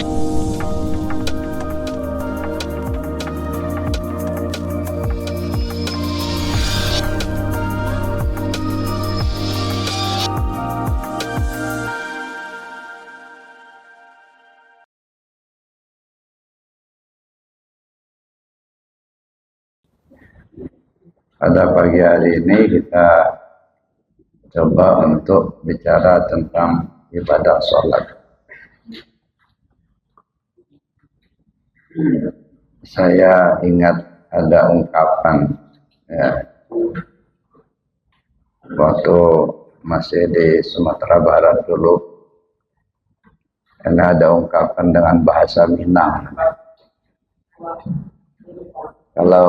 Pada pagi hari ini kita coba untuk bicara tentang ibadah sholat. Saya ingat ada ungkapan ya, waktu masih di Sumatera Barat dulu, karena ada ungkapan dengan bahasa Minang. Kalau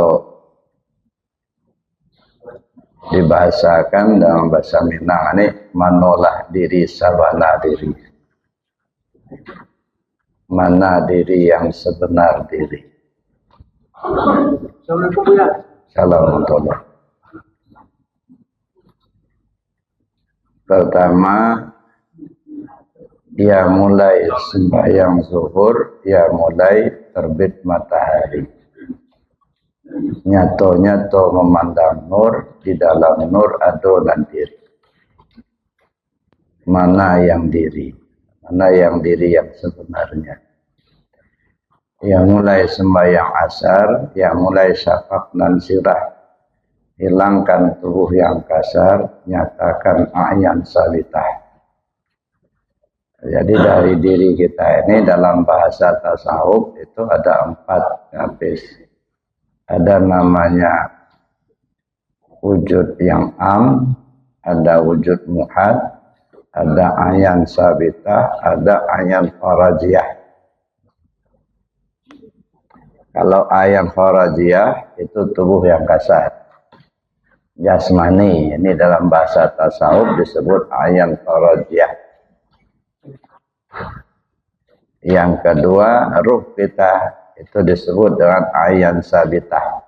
dibahasakan dalam bahasa Minang ini, manolah diri sabana diri, mana diri yang sebenar diri. Assalamualaikum ya. Assalamualaikum. Pertama, ya mulai sembahyang zuhur, ya mulai terbit matahari. Nyato-nyato memandang nur, di dalam nur adonan diri. Mana yang diri? Mana yang diri yang sebenarnya? Yang mulai sembahyang asar, yang mulai syafaq dan sirah. Hilangkan tubuh yang kasar, nyatakan a'yan sabitah. Jadi dari diri kita ini dalam bahasa tasawuf itu ada 4 habis. Ada namanya wujud yang am, ada wujud muhad, ada ayan sabitah, ada ayan farajiyah. Kalau ayan farajiyah itu tubuh yang kasar, jasmani. Ini dalam bahasa tasawuf disebut ayan farajiyah. Yang kedua, ruh kita itu disebut dengan ayan sabitah.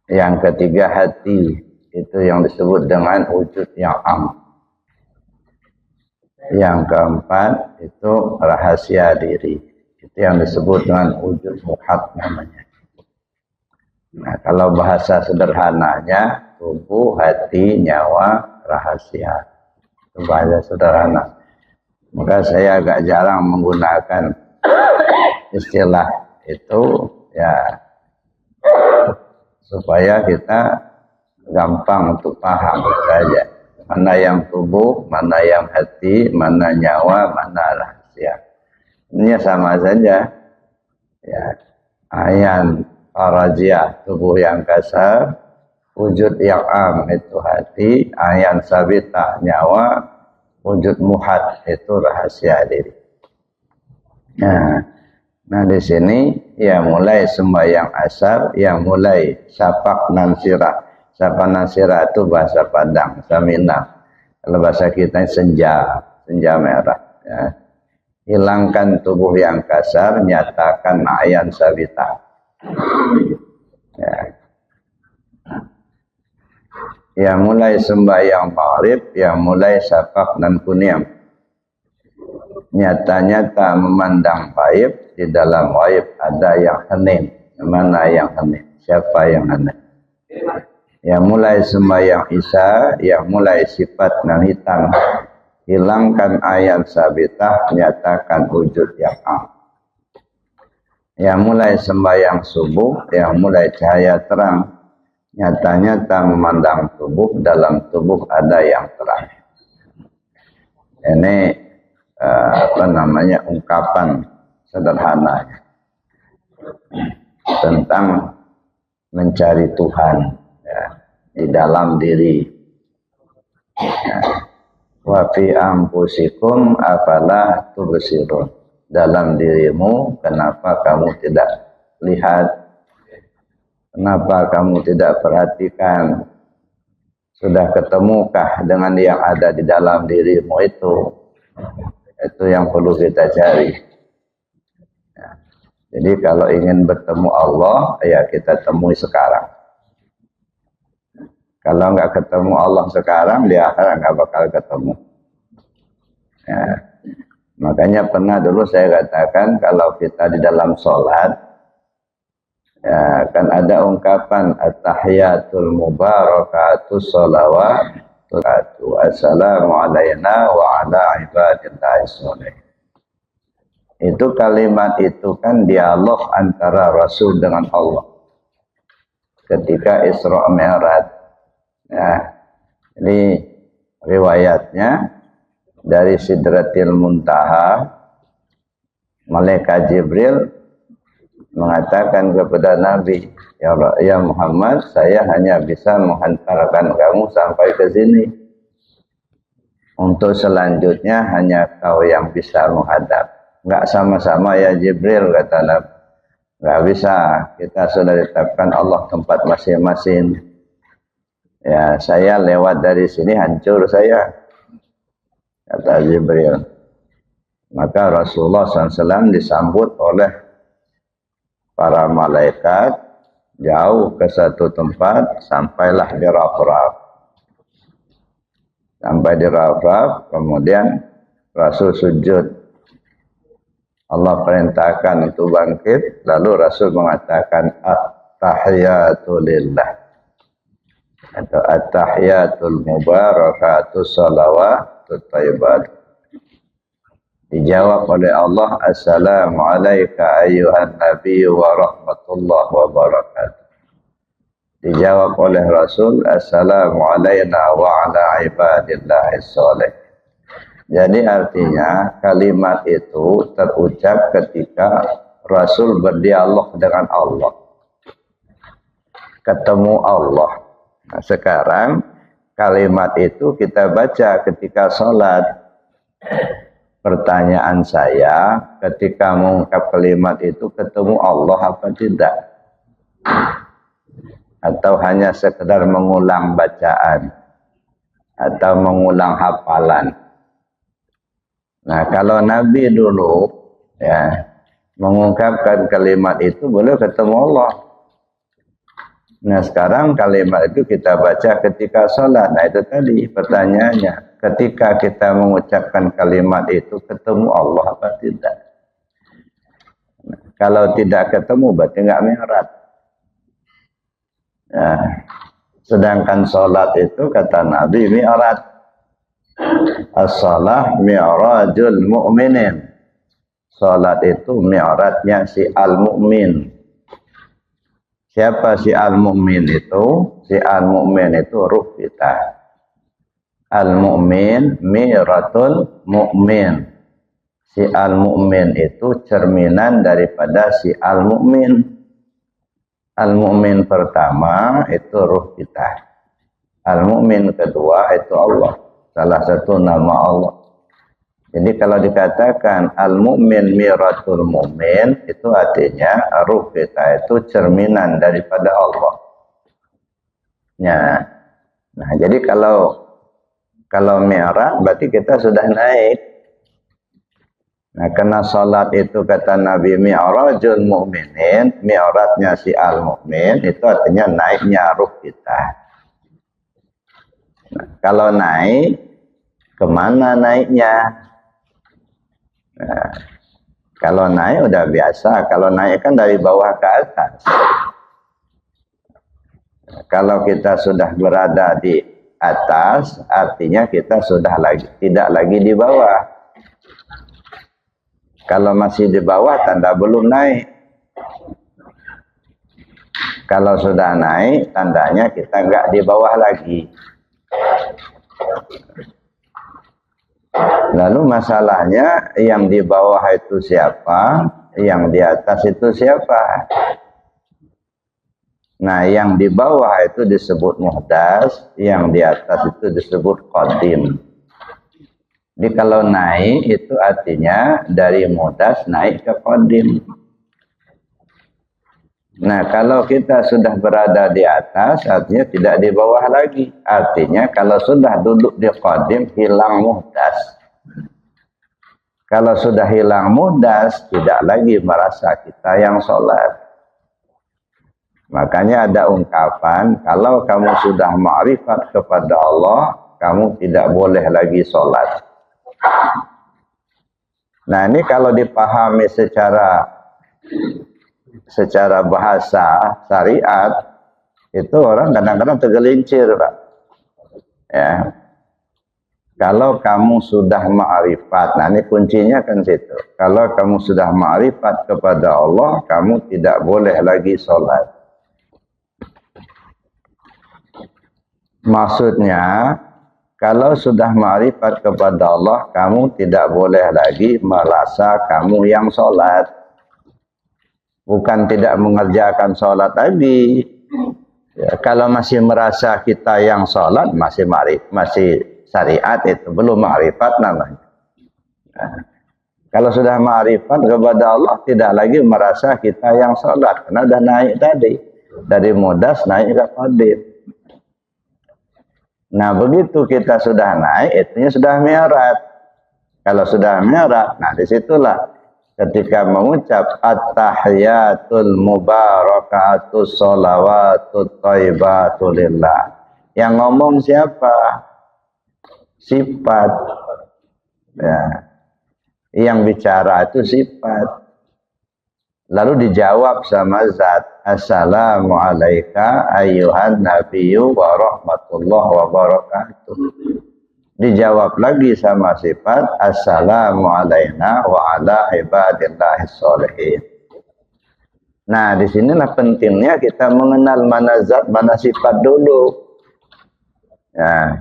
Yang ketiga, hati itu yang disebut dengan wujud yang am. Yang keempat itu rahasia diri, itu yang disebut dengan wujud muhad namanya. Nah, kalau bahasa sederhananya, tubuh, hati, nyawa, rahasia. Itu bahasa sederhana. Maka saya agak jarang menggunakan istilah itu ya, supaya kita gampang untuk paham saja. Mana yang tubuh, mana yang hati, mana nyawa, mana rahasia. Ini sama saja. Ya, ayan farajiyah, tubuh yang kasar, wujud yang am itu hati, ayan sabitah nyawa, wujud muhad itu rahasia diri. Nah di sini ya mulai sembahyang asar, ya mulai syafaq dan sirah. Syafaq dan sirah itu bahasa Padang, Minang. Kalau bahasa kita senja merah. Ya. Hilangkan tubuh yang kasar, nyatakan ayan sabitah. Ya. Ya mulai sembahyang maghrib, ya mulai syafaq dan kunyam. Nyata-nyata memandang gaib, di dalam gaib ada yang hening. Mana yang hening? Siapa yang hening? Yang mulai sembahyang isya, yang mulai sifat dan hitam. Hilangkan ayan sabitah, nyatakan wujud yang am. Yang mulai sembahyang subuh, yang mulai cahaya terang. Nyata-nyata memandang tubuh, dalam tubuh ada yang terang. Ini ungkapan sederhana tentang mencari Tuhan ya, di dalam diri. Ya. Wa fi anfusikum afala tubsirun. Dalam dirimu kenapa kamu tidak lihat? Kenapa kamu tidak perhatikan? Sudah ketemukah dengan yang ada di dalam dirimu itu? Itu yang perlu kita cari. Ya. Jadi kalau ingin bertemu Allah, ya kita temui sekarang. Kalau nggak ketemu Allah sekarang, di akhirat nggak bakal ketemu. Ya. Makanya pernah dulu saya katakan kalau kita di dalam sholat, ya kan ada ungkapan at-tahiyatul mubarakatus sholawatu assalamu alayna wa ala ibadillahi sholih. Itu kalimat itu kan dialog antara Rasul dengan Allah ketika Isra Mi'raj. Ya, ini riwayatnya dari Sidratil Muntaha, malaikat Jibril mengatakan kepada Nabi, ya Muhammad, saya hanya bisa menghantarkan kamu sampai ke sini. Untuk selanjutnya hanya kau yang bisa menghadap. Enggak sama-sama ya Jibril, kata Nabi. Enggak bisa, kita sudah ditetapkan Allah tempat masing-masing. Ya, saya lewat dari sini hancur saya, kata Jibril. Maka Rasulullah SAW disambut oleh para malaikat jauh ke satu tempat, sampailah di Raf-Raf. Sampai di Raf-Raf, kemudian Rasul sujud. Allah perintahkan untuk bangkit, lalu Rasul mengatakan at-tahiyatu lillah, atau at-tahiyatul mubarakatus salawatut thayyibat. Dijawab oleh Allah, assalamu alayka ayyuhan nabi wa rahmatullah wa barakatuh. Dijawab oleh Rasul, assalamu alayna wa ala ibadillahi sholih. Jadi artinya kalimat itu terucap ketika Rasul berdialog dengan Allah, ketemu Allah. Nah, sekarang kalimat itu kita baca ketika sholat. Pertanyaan saya, ketika mengungkap kalimat itu ketemu Allah apa tidak? Atau hanya sekedar mengulang bacaan atau mengulang hafalan? Nah, kalau Nabi dulu ya mengungkapkan kalimat itu boleh ketemu Allah. Nah, sekarang kalimat itu kita baca ketika sholat. Nah, itu tadi pertanyaannya. Ketika kita mengucapkan kalimat itu, ketemu Allah apa tidak? Nah, kalau tidak ketemu, berarti nggak mi'raj. Nah, sedangkan sholat itu, kata Nabi, mi'raj. As-salah mi'rajul mu'minin. Sholat itu mi'rajnya si al-mu'min. Siapa si al-mu'min itu? Si al-mu'min itu ruh kita. Al-mu'min miratul mu'min. Si al-mu'min itu cerminan daripada si al-mu'min. Al-mu'min pertama itu ruh kita. Al-mu'min kedua itu Allah. Salah satu nama Allah. Jadi kalau dikatakan al-mu'min miratul mu'min, itu artinya ruh kita itu cerminan daripada Allah. Ya. Nah, jadi kalau mi'raj berarti kita sudah naik. Nah, karena salat itu kata Nabi mi'rajul mu'minin, mi'rajnya si al-mu'min, itu artinya naiknya ruh kita. Nah, kalau naik, kemana naiknya? Nah, kalau naik udah biasa, kalau naik kan dari bawah ke atas. Nah, kalau kita sudah berada di atas, artinya kita sudah tidak lagi di bawah. Kalau masih di bawah, tanda belum naik. Kalau sudah naik, tandanya kita nggak di bawah lagi. Lalu masalahnya yang di bawah itu siapa? Yang di atas itu siapa? Nah, yang di bawah itu disebut muhdas, yang di atas itu disebut qadim. Jadi kalau naik itu artinya dari muhdas naik ke qadim. Nah, kalau kita sudah berada di atas, artinya tidak di bawah lagi. Artinya kalau sudah duduk di qadim, hilang muhdas. Kalau sudah hilang muhdas, tidak lagi merasa kita yang sholat. Makanya ada ungkapan, kalau kamu sudah ma'rifat kepada Allah, kamu tidak boleh lagi sholat. Nah ini kalau dipahami secara bahasa syariat, itu orang kadang-kadang tergelincir, Pak. Ya. Kalau kamu sudah ma'rifat, nah ini kuncinya kan situ. Kalau kamu sudah ma'rifat kepada Allah, kamu tidak boleh lagi sholat. Maksudnya, kalau sudah ma'rifat kepada Allah, kamu tidak boleh lagi merasa kamu yang sholat. Bukan tidak mengerjakan sholat lagi. Ya, kalau masih merasa kita yang sholat, masih syariat itu, belum ma'rifat namanya. Nah, kalau sudah ma'rifat kepada Allah, tidak lagi merasa kita yang sholat. Karena sudah naik tadi. Dari mudas naik ke qadim. Nah begitu kita sudah naik, itunya sudah mi'raj. Kalau sudah mi'raj, nah disitulah ketika mengucap at-tahiyatul mubarakatus sholawatut thayyibatu lillah. Yang ngomong siapa? Sifat. Ya. Yang bicara itu sifat. Lalu dijawab sama zat. Assalamualaikum ayyuhan nabiyyu wa rahmatullahi wa barakatuh. Dijawab lagi sama sifat. Assalamualaikum wa ala ibadillahis sholihin. Nah, disinilah pentingnya kita mengenal mana zat, mana sifat dulu. Ya,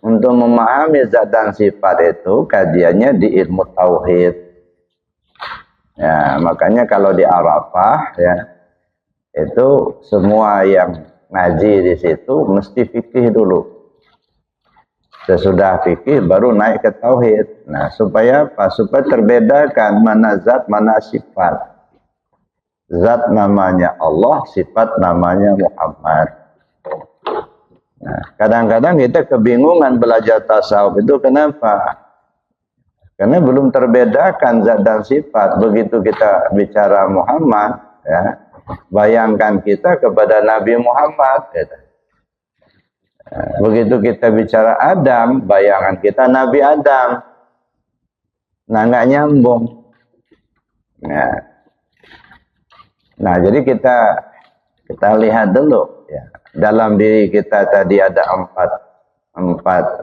untuk memahami zat dan sifat itu kajiannya di ilmu tauhid. Ya, makanya kalau di Arafah ya, itu semua yang ngaji di situ mesti fikih dulu. Sesudah fikih baru naik ke tauhid. Nah, supaya apa? Supaya terbedakan mana zat, mana sifat. Zat namanya Allah, sifat namanya Muhammad. Nah, kadang-kadang kita kebingungan belajar tasawuf itu kenapa? Karena belum terbedakan zat dan sifat. Begitu kita bicara Muhammad, ya, bayangkan kita kepada Nabi Muhammad. Gitu. Begitu kita bicara Adam, bayangan kita Nabi Adam. Nah, nggak nyambung. Nah, jadi kita lihat dulu. Ya. Dalam diri kita tadi ada empat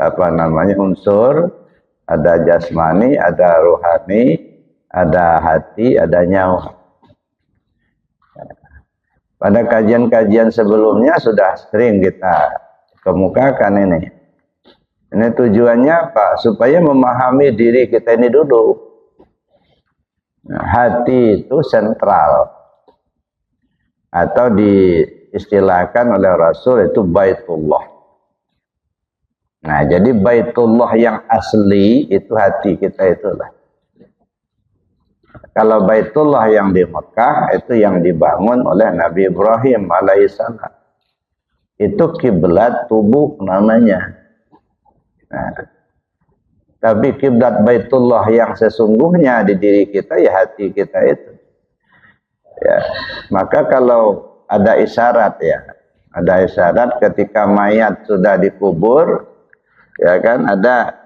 unsur. Ada jasmani, ada rohani, ada hati, ada nyawa. Pada kajian-kajian sebelumnya sudah sering kita kemukakan ini. Ini tujuannya apa? Supaya memahami diri kita ini dulu. Nah, hati itu sentral. Atau diistilahkan oleh Rasul itu Baitullah. Nah, jadi Baitullah yang asli itu hati kita itulah. Kalau Baitullah yang di Mekah itu yang dibangun oleh Nabi Ibrahim alaihissalam. Itu kiblat tubuh namanya. Nah, tapi kiblat Baitullah yang sesungguhnya di diri kita ya hati kita itu. Ya, maka kalau ada isyarat ya, ada isyarat ketika mayat sudah dikubur. Ya kan, ada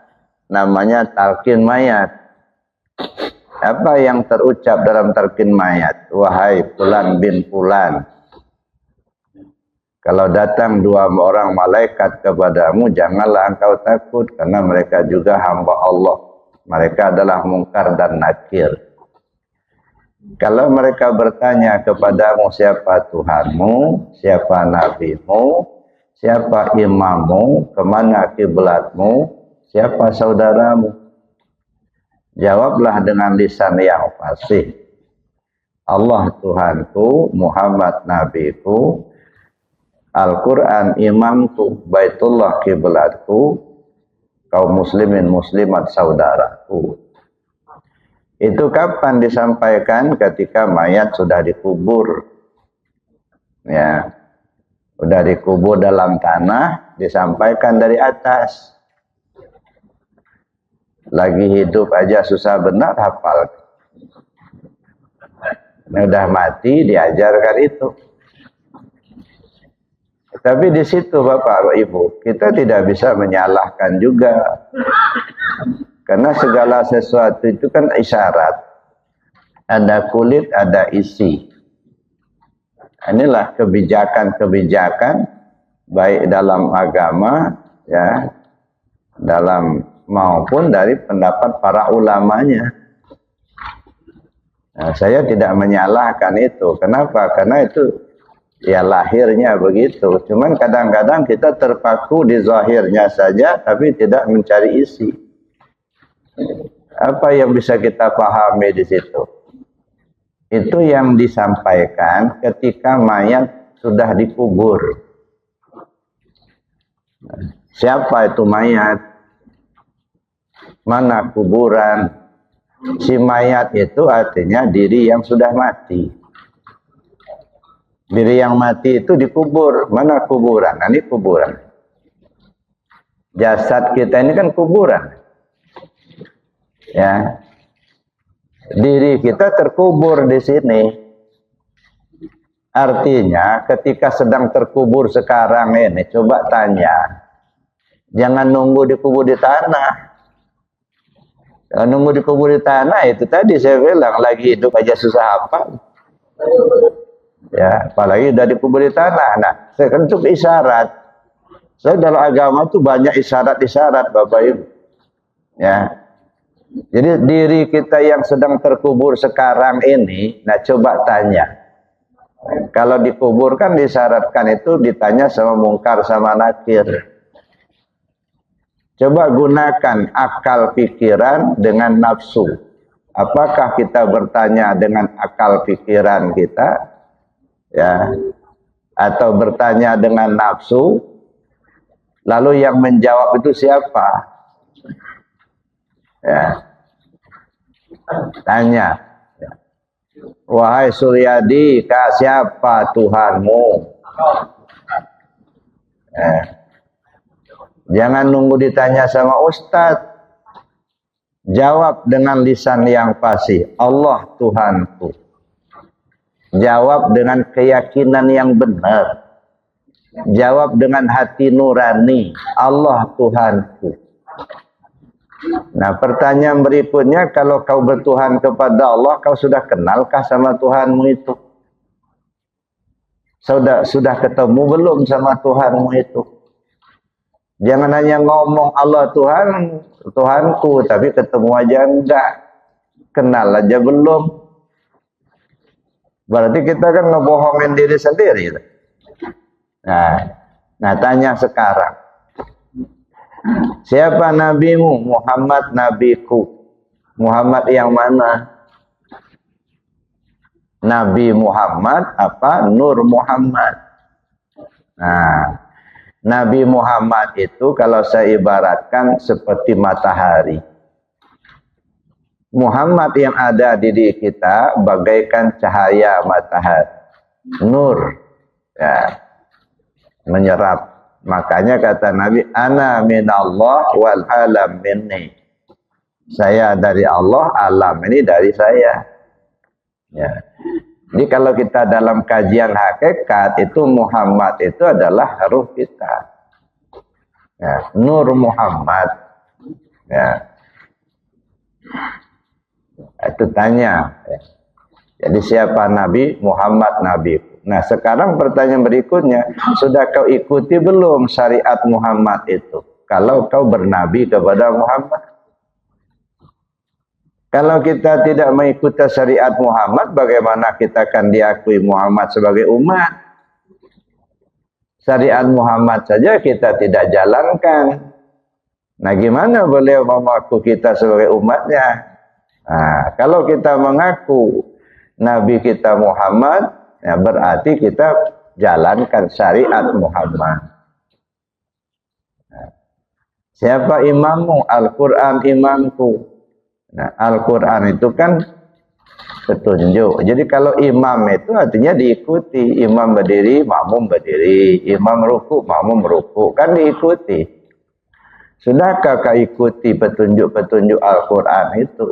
namanya talqin mayat. Apa yang terucap dalam talqin mayat? Wahai fulan bin fulan, kalau datang dua orang malaikat kepadamu, janganlah engkau takut, karena mereka juga hamba Allah. Mereka adalah Munkar dan Nakir. Kalau mereka bertanya kepadamu, siapa Tuhanmu, siapa nabimu, siapa imammu, kemana kiblatmu, siapa saudaramu? Jawablah dengan lisan yang fasih. Allah Tuhanku, Muhammad nabiku, Al-Quran imamku, Baitullah kiblatku, kaum muslimin muslimat saudaraku. Itu kapan disampaikan? Ketika mayat sudah dikubur. Ya. Sudah dikubur dalam tanah, disampaikan dari atas. Lagi hidup aja susah benar hafal. Ini udah mati diajarkan itu. Tapi di situ Bapak Ibu, kita tidak bisa menyalahkan juga. Karena segala sesuatu itu kan isyarat. Ada kulit, ada isi. Inilah kebijakan-kebijakan baik dalam agama, ya, dalam maupun dari pendapat para ulamanya. Nah, saya tidak menyalahkan itu. Kenapa? Karena itu ya lahirnya begitu. Cuman kadang-kadang kita terpaku di zahirnya saja, tapi tidak mencari isi. Apa yang bisa kita pahami di situ? Itu yang disampaikan ketika mayat sudah dikubur. Siapa itu mayat? Mana kuburan? Si mayat itu artinya diri yang sudah mati. Diri yang mati itu dikubur. Mana kuburan? Nah, ini kuburan. Jasad kita ini kan kuburan. Ya. Diri kita terkubur di sini. Artinya ketika sedang terkubur sekarang ini, coba tanya. Jangan nunggu dikubur di tanah. Kalau nunggu dikubur di tanah, itu tadi saya bilang, lagi hidup aja susah apa. Ya, apalagi udah dikubur di tanah. Nah, saya kan itu isyarat. Saya dalam agama itu banyak isyarat-isyarat, Bapak Ibu. Ya. Jadi diri kita yang sedang terkubur sekarang ini, nah coba tanya. Kalau dikubur kan disyaratkan itu ditanya sama mungkar sama nakir. Coba gunakan akal pikiran dengan nafsu. Apakah kita bertanya dengan akal pikiran kita? Ya. Atau bertanya dengan nafsu? Lalu yang menjawab itu siapa? Ya. Tanya, wahai Suryadi, siapa Tuhanmu? Jangan nunggu ditanya sama ustadz. Jawab dengan lisan yang fasih, Allah Tuhanku. Jawab dengan keyakinan yang benar. Jawab dengan hati nurani, Allah Tuhanku. Nah, pertanyaan berikutnya, kalau kau bertuhan kepada Allah, kau sudah kenalkah sama Tuhanmu itu? Sudah ketemu belum sama Tuhanmu itu? Jangan hanya ngomong Allah Tuhan, Tuhanku, tapi ketemu aja enggak. Kenal aja belum. Berarti kita kan ngebohongin diri sendiri. Nah, tanya sekarang. Siapa nabimu? Muhammad nabiku. Muhammad yang mana? Nabi Muhammad apa? Nur Muhammad. Nah, Nabi Muhammad itu kalau saya ibaratkan seperti matahari. Muhammad yang ada di diri kita bagaikan cahaya matahari. Nur. Ya. Menyerap. Makanya kata Nabi, ana minallah wal alam minni. Saya dari Allah, alam ini dari saya. Ya. Jadi kalau kita dalam kajian hakikat, itu Muhammad itu adalah ruh kita. Ya. Nur Muhammad. Ya. Itu tanya. Ya. Jadi siapa Nabi? Muhammad Nabi. Nah, sekarang pertanyaan berikutnya, sudah kau ikuti belum syariat Muhammad itu? Kalau kau bernabi kepada Muhammad. Kalau kita tidak mengikuti syariat Muhammad, bagaimana kita akan diakui Muhammad sebagai umat? Syariat Muhammad saja kita tidak jalankan. Nah, gimana beliau mengaku kita sebagai umatnya? Nah, kalau kita mengaku Nabi kita Muhammad, ya berarti kita jalankan syariat Muhammad. Nah, siapa imammu? Al-Quran imamku. Nah, Al-Quran itu kan petunjuk. Jadi kalau imam itu artinya diikuti. Imam berdiri, makmum berdiri. Imam ruku, makmum ruku. Kan diikuti. Sudahkah kau ikuti petunjuk-petunjuk Al-Quran itu?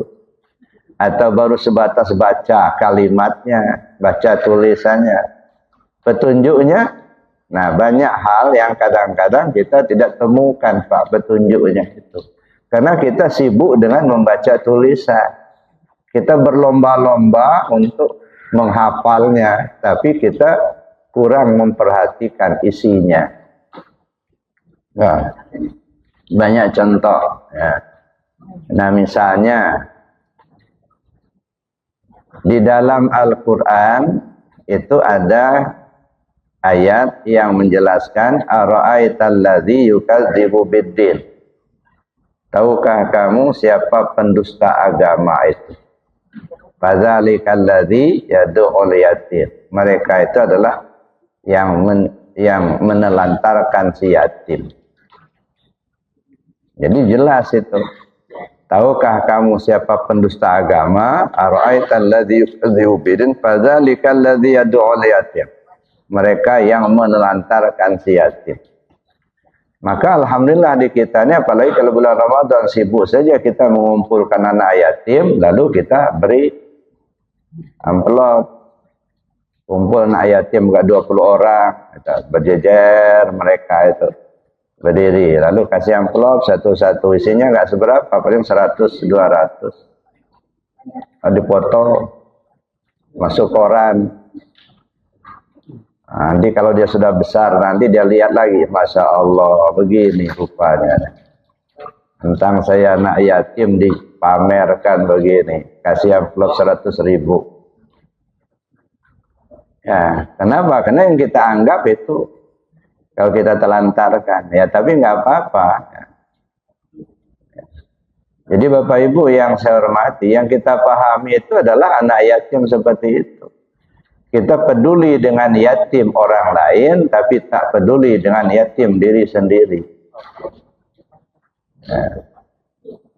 Atau baru sebatas baca kalimatnya, baca tulisannya, petunjuknya? Nah, banyak hal yang kadang-kadang kita tidak temukan Pak petunjuknya itu. Karena kita sibuk dengan membaca tulisan. Kita berlomba-lomba untuk menghafalnya, tapi kita kurang memperhatikan isinya. Nah, banyak contoh. Ya. Nah, misalnya di dalam Al-Quran itu ada ayat yang menjelaskan ara'aital ladzi yukadzibu biddin. Tahukah kamu siapa pendusta agama itu? Fadzalikal ladzi yad'ul yatim. Mereka itu adalah yang menelantarkan si yatim. Jadi jelas itu. Tahukah kamu siapa pendusta agama? Ara'aital ladzi yukadzibu biddin fadzalikal ladzi yad'ul yatim. Mereka yang menelantarkan si yatim. Maka alhamdulillah di kita ini, apalagi kalau bulan Ramadan sibuk saja kita mengumpulkan anak yatim, lalu kita beri amplop. Kumpul anak yatim enggak 20 orang, kita berjejer mereka itu berdiri, lalu kasih amplop satu-satu, isinya enggak seberapa, paling 100 200. Dipoto, masuk koran. Nanti kalau dia sudah besar, nanti dia lihat lagi, Masya Allah, begini rupanya. Tentang saya anak yatim dipamerkan begini, kasih amplop 100.000. Ya, kenapa? Karena yang kita anggap itu, kalau kita telantarkan, ya tapi nggak apa-apa. Jadi Bapak Ibu yang saya hormati, yang kita pahami itu adalah anak yatim seperti itu. Kita peduli dengan yatim orang lain, tapi tak peduli dengan yatim diri sendiri.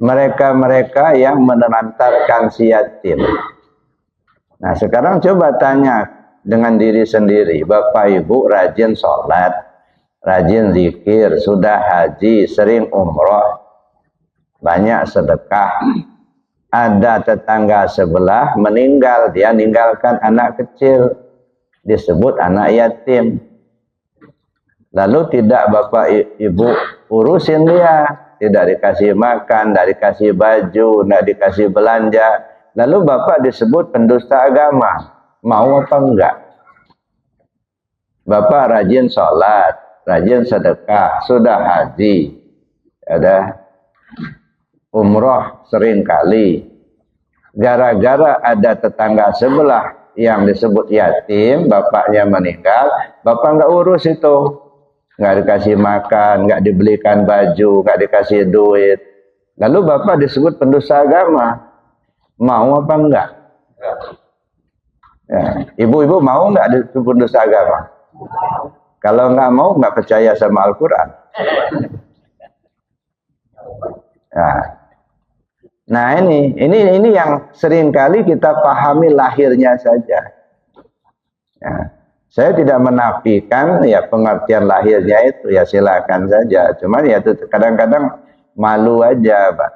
Mereka-mereka yang menelantarkan si yatim. Nah, sekarang coba tanya dengan diri sendiri. Bapak Ibu rajin sholat, rajin zikir, sudah haji, sering umroh, banyak sedekah. Ada tetangga sebelah meninggal, dia ninggalkan anak kecil, disebut anak yatim. Lalu tidak Bapak Ibu urusin dia, tidak dikasih makan, tidak dikasih baju, tidak dikasih belanja. Lalu Bapak disebut pendusta agama. Mau apa enggak? Bapak rajin sholat, rajin sedekah, sudah haji, ada umroh sering kali. Gara-gara ada tetangga sebelah yang disebut yatim, bapaknya meninggal, bapak nggak urus itu. Nggak dikasih makan, nggak dibelikan baju, nggak dikasih duit. Lalu bapak disebut pendusta agama. Mau apa enggak? Ya, ibu-ibu mau nggak disebut pendusta agama? Kalau nggak mau, nggak percaya sama Al-Quran. Nah ini yang sering kali kita pahami lahirnya saja. Ya, saya tidak menafikan ya pengertian lahirnya itu, ya silakan saja. Cuman ya itu kadang-kadang malu aja, Pak.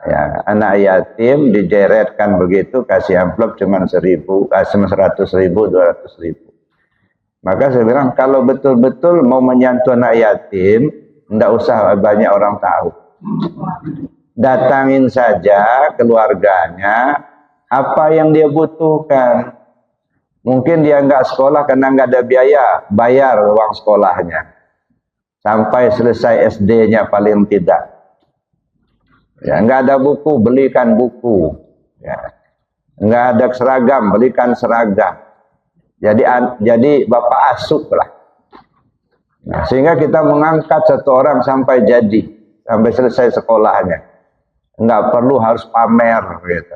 Ya, anak yatim dijeretkan begitu, kasih amplop cuma 100.000, 200.000. Maka saya bilang kalau betul-betul mau menyentuh anak yatim, tidak usah banyak orang tahu. Datangin saja keluarganya, apa yang dia butuhkan. Mungkin dia nggak sekolah karena nggak ada biaya, bayar uang sekolahnya. Sampai selesai SD-nya paling tidak. Ya, nggak ada buku, belikan buku. Ya. Nggak ada seragam, belikan seragam. Jadi bapak asuh lah. Nah, sehingga kita mengangkat satu orang sampai jadi, sampai selesai sekolahnya. Nggak perlu harus pamer gitu.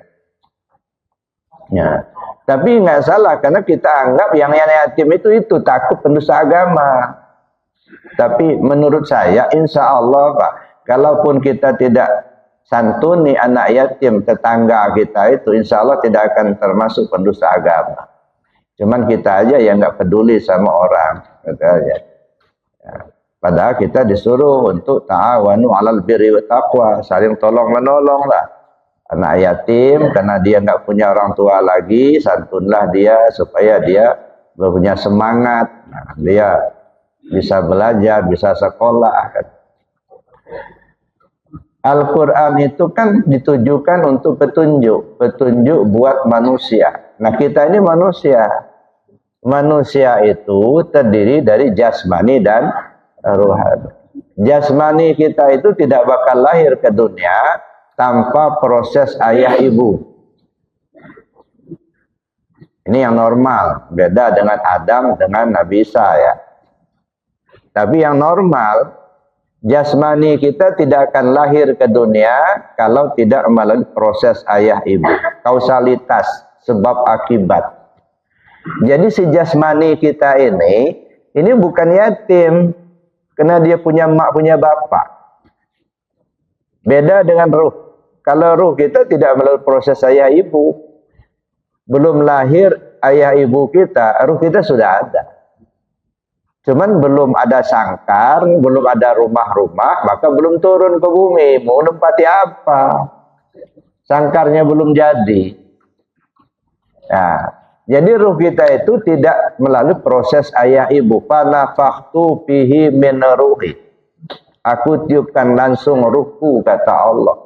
Ya. Tapi nggak salah karena kita anggap yang yatim itu takut pendusta agama. Tapi menurut saya insya Allah Pak, kalaupun kita tidak santuni anak yatim tetangga kita itu, insya Allah tidak akan termasuk pendusta agama. Cuman kita aja yang nggak peduli sama orang, gitu aja. Ya. Padahal kita disuruh untuk ta'awanu 'alal birri wa taqwa, saling tolong menolong lah. Anak yatim karena dia nggak punya orang tua lagi, santunlah dia supaya dia punya semangat. Nah, dia bisa belajar, bisa sekolah. Al-Quran itu kan ditujukan untuk petunjuk buat manusia. Nah, kita ini manusia. Manusia itu terdiri dari jasmani dan rohani. Jasmani kita itu tidak bakal lahir ke dunia tanpa proses ayah ibu. Ini yang normal, beda dengan Adam dengan Nabi Isa ya. Tapi yang normal, jasmani kita tidak akan lahir ke dunia kalau tidak melalui proses ayah ibu. Kausalitas, sebab akibat. Jadi si jasmani kita ini bukan yatim, karena dia punya mak, punya bapak. Beda dengan ruh. Kalau ruh kita tidak melalui proses ayah ibu, belum lahir ayah ibu kita, ruh kita sudah ada. Cuman belum ada sangkar, belum ada rumah-rumah, maka belum turun ke bumi. Mau nempati apa? Sangkarnya belum jadi. Nah, jadi ruh kita itu tidak melalui proses ayah ibu. Fanafakhtu fihi min ruhi. Aku tiupkan langsung ruhku, kata Allah.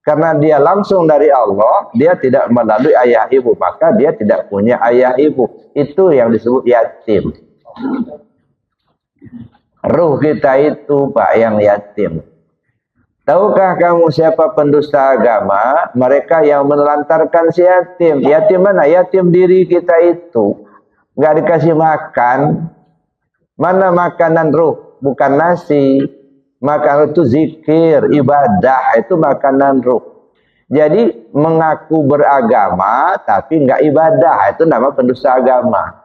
Karena dia langsung dari Allah, dia tidak melalui ayah ibu, maka dia tidak punya ayah ibu. Itu yang disebut yatim. Ruh kita itu, Pak, yang yatim. Tahukah kamu siapa pendusta agama? Mereka yang menelantarkan si yatim. Yatim mana? Yatim diri kita itu. Nggak dikasih makan. Mana makanan ruh? Bukan nasi. Makanan itu zikir, ibadah. Itu makanan ruh. Jadi mengaku beragama tapi nggak ibadah. Itu nama pendusta agama.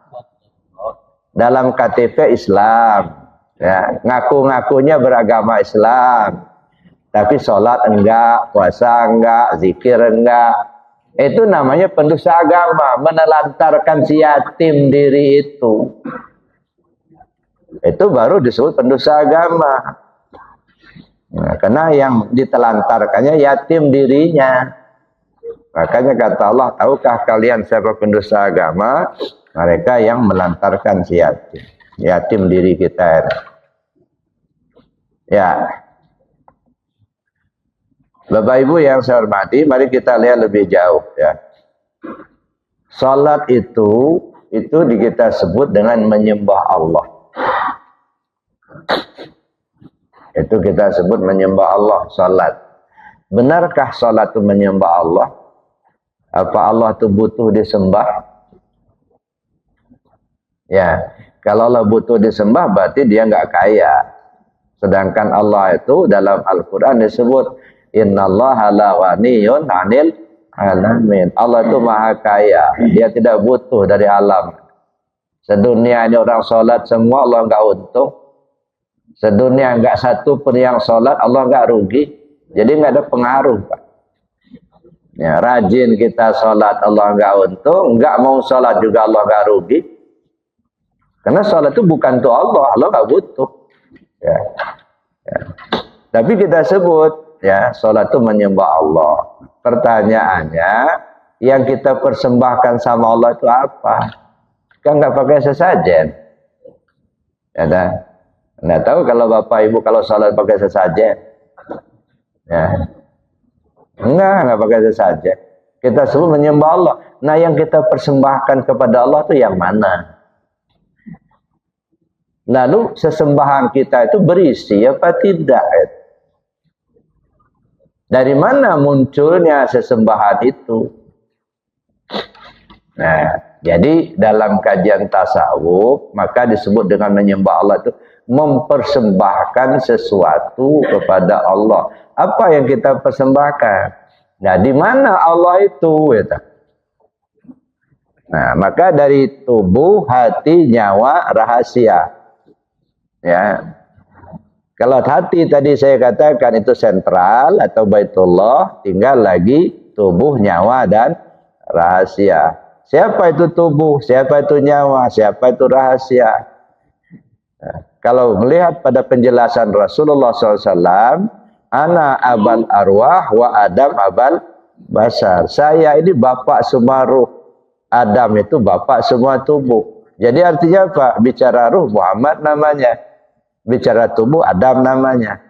Dalam KTP Islam. Ya, ngaku-ngakunya beragama Islam. Tapi sholat enggak, puasa enggak, zikir enggak. Itu namanya pendusta agama, menelantarkan si yatim diri itu. Itu baru disebut pendusta agama. Nah, karena yang ditelantarkannya yatim dirinya. Makanya kata Allah, tahukah kalian siapa pendusta agama? Mereka yang melantarkan si yatim. Yatim diri kita. Ya. Bapak Ibu yang saya hormati, mari kita lihat lebih jauh ya. Salat itu kita sebut dengan menyembah Allah. Itu kita sebut menyembah Allah, salat. Benarkah salat itu menyembah Allah? Apa Allah itu butuh disembah? Ya, kalau Allah butuh disembah berarti dia nggak kaya. Sedangkan Allah itu dalam Al-Quran disebut Innallaha la ghaniyun 'anil 'alamin. Allah itu maha kaya, dia tidak butuh dari alam. Sedunia ini orang sholat semua, Allah enggak untung. Sedunia enggak satu pun yang sholat, Allah enggak rugi. Jadi enggak ada pengaruh, Pak. Ya, rajin kita sholat, Allah enggak untung. Enggak mau sholat juga Allah enggak rugi. Karena sholat itu bukan untuk Allah, Allah enggak butuh. Ya. Ya. Tapi kita sebut ya, sholat itu menyembah Allah. Pertanyaannya, yang kita persembahkan sama Allah itu apa? Kan nggak pakai sesajen. Ya, nggak tahu kalau Bapak Ibu kalau sholat pakai sesajen. Ya. Nggak pakai sesajen. Kita sebut menyembah Allah. Nah, yang kita persembahkan kepada Allah itu yang mana? Lalu sesembahan kita itu berisi apa tidak? Dari mana munculnya sesembahan itu? Nah, jadi dalam kajian tasawuf, maka disebut dengan menyembah Allah itu mempersembahkan sesuatu kepada Allah. Apa yang kita persembahkan? Nah, di mana Allah itu? Nah, maka dari tubuh, hati, nyawa, rahasia. Ya. Kalau hati tadi saya katakan itu sentral atau baitullah, tinggal lagi tubuh, nyawa, dan rahasia. Siapa itu tubuh, siapa itu nyawa, siapa itu rahasia? Nah, kalau melihat pada penjelasan Rasulullah SAW, ana abal arwah wa Adam abal basar. Saya ini bapak semua ruh, Adam itu bapak semua tubuh. Jadi artinya apa? Bicara ruh Muhammad namanya. Bicara tubuh Adam namanya.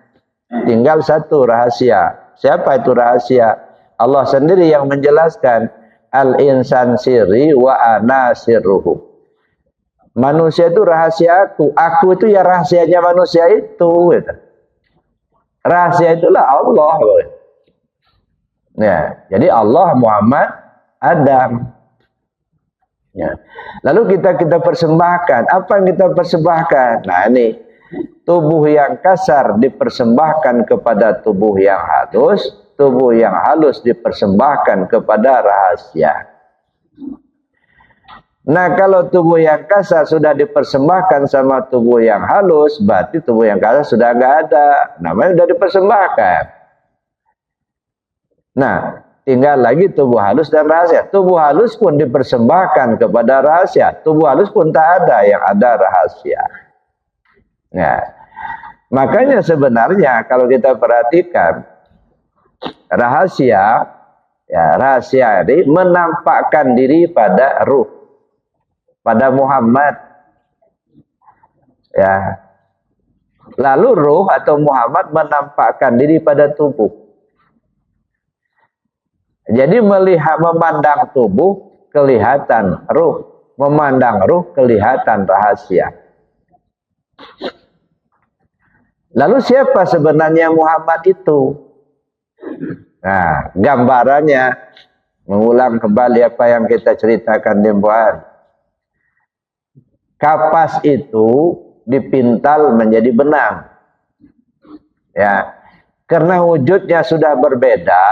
Tinggal satu rahasia. Siapa itu rahasia? Allah sendiri yang menjelaskan. Al-insan sirri wa ana sirruhu. Manusia itu rahasia aku. Aku itu ya rahasianya manusia itu. Gitu. Rahasia itulah Allah. Ya, jadi Allah, Muhammad, Adam. Ya. Lalu kita persembahkan. Apa yang kita persembahkan? Nah ini, tubuh yang kasar dipersembahkan kepada tubuh yang halus, tubuh yang halus dipersembahkan kepada rahasia. Nah kalau tubuh yang kasar sudah dipersembahkan sama tubuh yang halus, berarti tubuh yang kasar sudah nggak ada. Namanya sudah dipersembahkan. Nah, tinggal lagi tubuh halus dan rahasia. Tubuh halus pun dipersembahkan kepada rahasia. Tubuh halus pun tak ada, yang ada rahasia. Nah, makanya sebenarnya kalau kita perhatikan rahasia, ya rahasia ini menampakkan diri pada ruh, pada Muhammad. Ya. Lalu ruh atau Muhammad menampakkan diri pada tubuh. Jadi memandang tubuh kelihatan ruh, memandang ruh kelihatan rahasia. Lalu siapa sebenarnya Muhammad itu? Nah, gambarannya mengulang kembali apa yang kita ceritakan tempoh hari. Kapas itu dipintal menjadi benang. Ya, karena wujudnya sudah berbeda,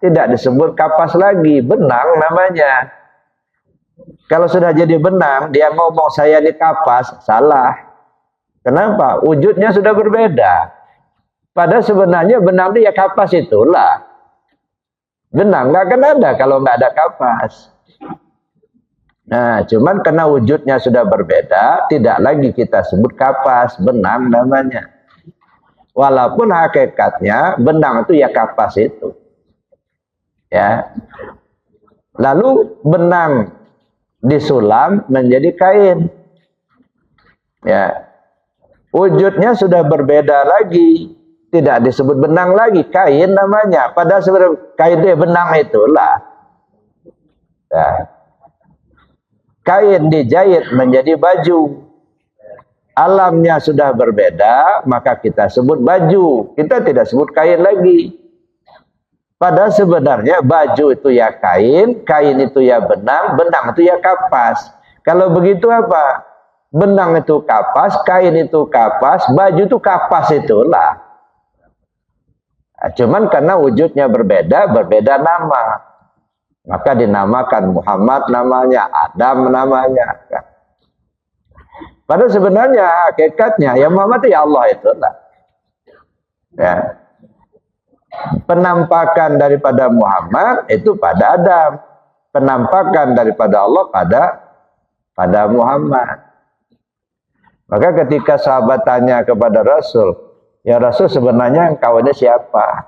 tidak disebut kapas lagi, benang namanya. Kalau sudah jadi benang, dia ngomong saya ini kapas, salah. Kenapa? Wujudnya sudah berbeda. Padahal sebenarnya benang itu ya kapas itulah. Benang nggak akan ada kalau nggak ada kapas. Nah, cuman karena wujudnya sudah berbeda, tidak lagi kita sebut kapas, benang namanya. Walaupun hakikatnya benang itu ya kapas itu. Ya. Lalu benang disulam menjadi kain. Ya. Wujudnya sudah berbeda lagi, tidak disebut benang lagi, kain namanya. Padahal sebenarnya kain itu benang itulah. Ya. Kain dijahit menjadi baju. Alamnya sudah berbeda, maka kita sebut baju. Kita tidak sebut kain lagi. Padahal sebenarnya baju itu ya kain, kain itu ya benang, benang itu ya kapas. Kalau begitu apa? Benang itu kapas, kain itu kapas, baju itu kapas itulah. Nah, cuman karena wujudnya berbeda, berbeda nama. Maka dinamakan Muhammad namanya, Adam namanya. Padahal sebenarnya hakikatnya ya Muhammad ya Allah itulah. Ya. Penampakan daripada Muhammad itu pada Adam, penampakan daripada Allah pada Muhammad. Maka ketika sahabat tanya kepada Rasul, ya Rasul sebenarnya engkau ini siapa?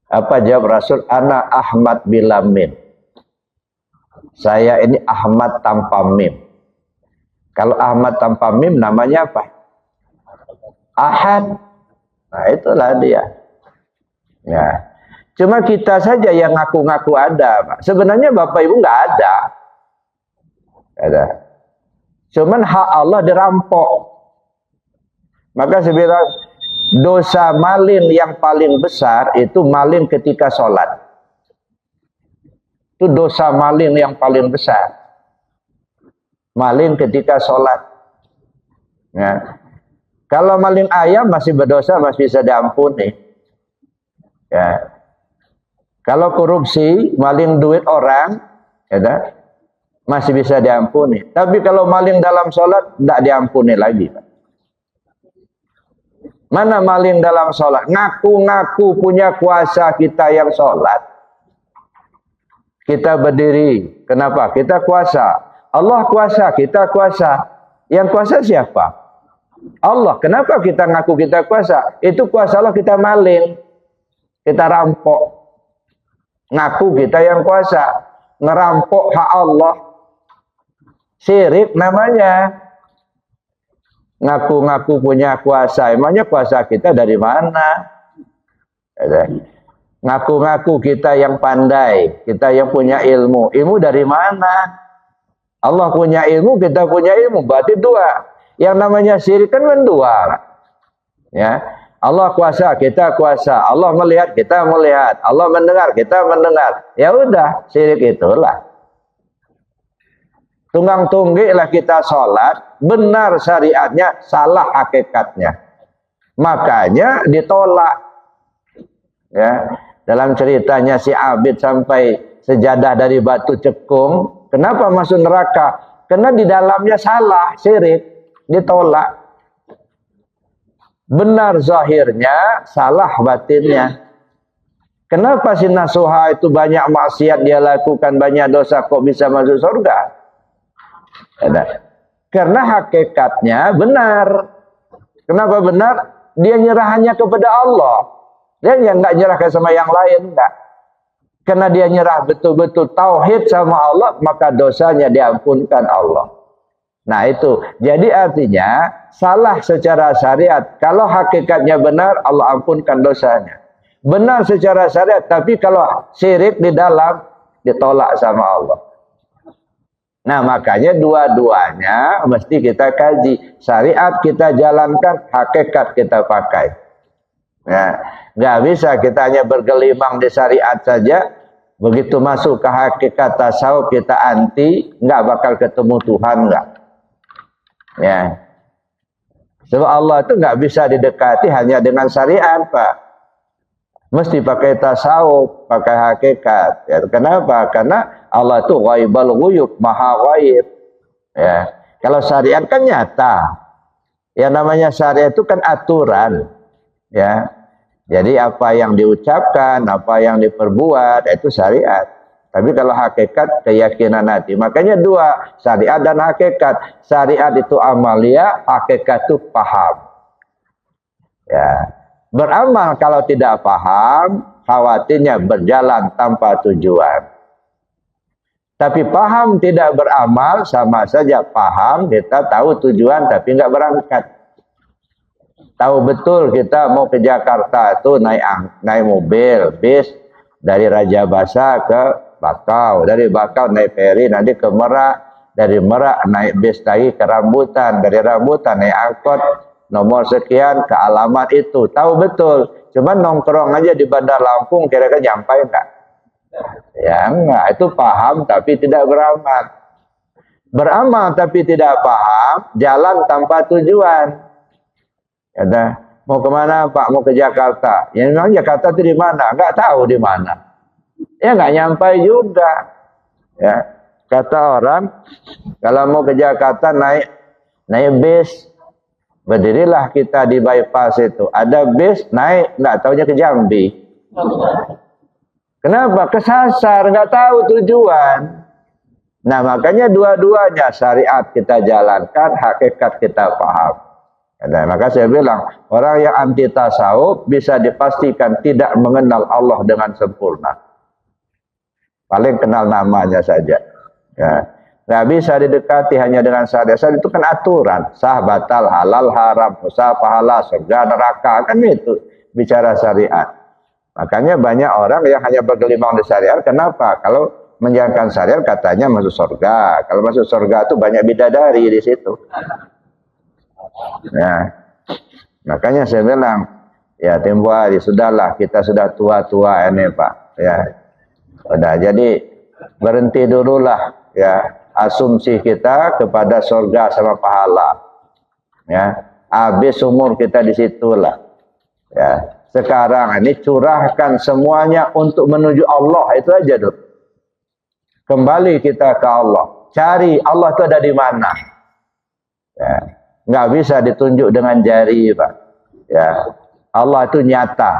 Apa jawab Rasul? Ana Ahmad bila mim. Saya ini Ahmad tanpa mim. Kalau Ahmad tanpa mim namanya apa? Ahad. Nah itulah dia. Ya, cuma kita saja yang ngaku-ngaku ada, Pak. Sebenarnya Bapak Ibu nggak ada. Ada. Cuman hak Allah dirampok. Maka sebenarnya dosa maling yang paling besar itu maling ketika sholat. Itu dosa maling yang paling besar. Maling ketika sholat. Ya. Kalau maling ayam masih berdosa, masih bisa diampuni. Ya. Kalau korupsi, maling duit orang, ya, masih bisa diampuni. Tapi kalau maling dalam sholat, tidak diampuni lagi. Mana maling dalam sholat? Ngaku-ngaku punya kuasa kita yang sholat. Kita berdiri. Kenapa? Kita kuasa. Allah kuasa, kita kuasa. Yang kuasa siapa? Allah. Kenapa kita ngaku kita kuasa? Itu kuasa Allah, kita maling. Kita rampok. Ngaku kita yang kuasa. Ngerampok hak Allah. Syirik namanya. ngaku-ngaku punya kuasa. Emangnya kuasa kita dari mana? Ngaku-ngaku kita yang pandai, kita yang punya ilmu. Ilmu dari mana? Allah punya ilmu, kita punya ilmu. Berarti dua. Yang namanya syirik kan mendua. Ya. Allah kuasa, kita kuasa. Allah melihat, kita melihat. Allah mendengar, kita mendengar. Ya udah, syirik itulah. Tunggang tunggiklah kita sholat, benar syariatnya, salah hakikatnya. Makanya ditolak. Ya, dalam ceritanya si Abid sampai sejadah dari batu cekung, kenapa masuk neraka? Karena di dalamnya salah, syirik, ditolak. Benar zahirnya, salah batinnya. Kenapa si Nasuha itu banyak maksiat dia lakukan, banyak dosa, kok bisa masuk surga? Karena hakikatnya benar. Kenapa benar? Dia nyerahannya kepada Allah. Dia yang nggak nyerahkan sama yang lain, enggak. Karena dia nyerah betul-betul tauhid sama Allah, maka dosanya diampunkan Allah. Nah itu, jadi artinya salah secara syariat. Kalau hakikatnya benar, Allah ampunkan dosanya. Benar secara syariat, tapi kalau syirik di dalam, ditolak sama Allah. Nah makanya dua-duanya mesti kita kaji. Syariat kita jalankan, hakikat kita pakai. Ya, nggak bisa kita hanya bergelimang di syariat saja. Begitu masuk ke hakikat tasawuf kita anti, nggak bakal ketemu Tuhan, nggak. Ya, sebab Allah itu nggak bisa didekati hanya dengan syariat, Pak. Mesti pakai tasawuf, pakai hakikat. Ya, kenapa? Karena Allah itu ghaibul ghuyub, maha ghaib. Ya, kalau syariat kan nyata. Yang namanya syariat itu kan aturan. Ya, jadi apa yang diucapkan, apa yang diperbuat, itu syariat. Tapi kalau hakikat, keyakinan hati. Makanya dua, syariat dan hakikat. Syariat itu amalia, hakikat itu paham. Ya, beramal kalau tidak paham, khawatirnya berjalan tanpa tujuan. Tapi paham tidak beramal, sama saja paham, kita tahu tujuan tapi nggak berangkat. Tahu betul kita mau ke Jakarta itu naik mobil, bis dari Raja Basa ke Bakau, dari Bakau naik feri nanti ke Merak, dari Merak naik bis lagi ke Rambutan, dari Rambutan naik angkot nomor sekian ke alamat itu. Tahu betul, cuman nongkrong aja di Bandar Lampung kira-kira nyampai enggak? Ya enggak, itu paham tapi tidak beramal. Beramal tapi tidak paham, jalan tanpa tujuan. Kata, mau kemana Pak? Mau ke Jakarta. Ya memang Jakarta itu di mana? Enggak tahu di mana. Ya enggak nyampai juga. Ya, kata orang, kalau mau ke Jakarta naik bis. Berdirilah kita di bypass itu. Ada bis naik, enggak taunya ke Jambi. Kenapa? Kesasar, nggak tahu tujuan. Nah makanya dua-duanya syariat kita jalankan, hakikat kita paham. Nah, maka saya bilang, orang yang anti tasawuf bisa dipastikan tidak mengenal Allah dengan sempurna. Paling kenal namanya saja. Ya. Nggak bisa didekati hanya dengan syariat. Syariat itu kan aturan. Sah, batal, halal, haram, usaha, pahala, surga, neraka. Kan itu bicara syariat. Makanya banyak orang yang hanya bergelimang di syariat. Kenapa? Kalau menjalankan syariat katanya masuk surga. Kalau masuk surga itu banyak bidadari di situ. Nah, makanya saya bilang, ya tempo hari sudahlah, kita sudah tua-tua ini Pak. Ya, udah. Jadi berhenti dululah ya asumsi kita kepada surga sama pahala. Ya, habis umur kita di situlah. Ya. Sekarang ini curahkan semuanya untuk menuju Allah, itu aja dulu. Kembali kita ke Allah. Cari Allah itu ada di mana. Ya. Nggak bisa ditunjuk dengan jari, Pak. Ya. Allah itu nyata.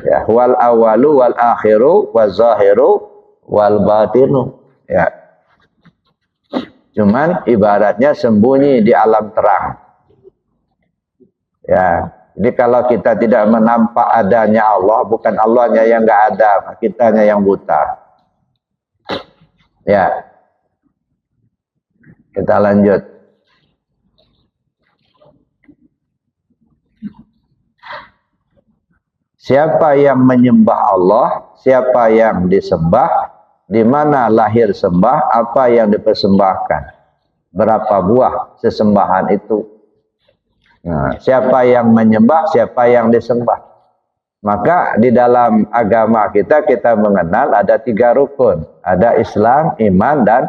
Ya. Wal awalu wal akhiru wal zahiru wal batinu. Ya. Cuman ibaratnya sembunyi di alam terang. Ya. Jadi kalau kita tidak menampak adanya Allah, bukan Allahnya yang nggak ada, kitanya yang buta. Ya, kita lanjut. Siapa yang menyembah Allah, siapa yang disembah, di mana lahir sembah, apa yang dipersembahkan, berapa buah sesembahan itu. Nah, siapa yang menyembah, siapa yang disembah. Maka di dalam agama kita mengenal ada 3 rukun. Ada Islam, iman, dan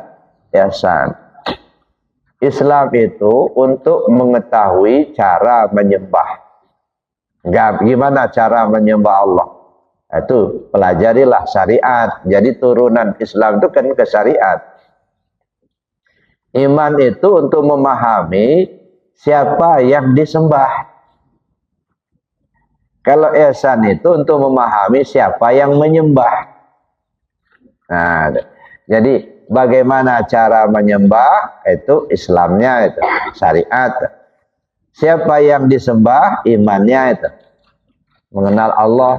ihsan. Islam itu untuk mengetahui cara menyembah. Gimana cara menyembah Allah? Itu pelajarilah syariat. Jadi turunan Islam itu kan ke syariat. Iman itu untuk memahami siapa yang disembah. Kalau ihsan itu untuk memahami siapa yang menyembah. Nah, jadi bagaimana cara menyembah itu Islamnya itu, syariat. Siapa yang disembah, imannya itu, mengenal Allah.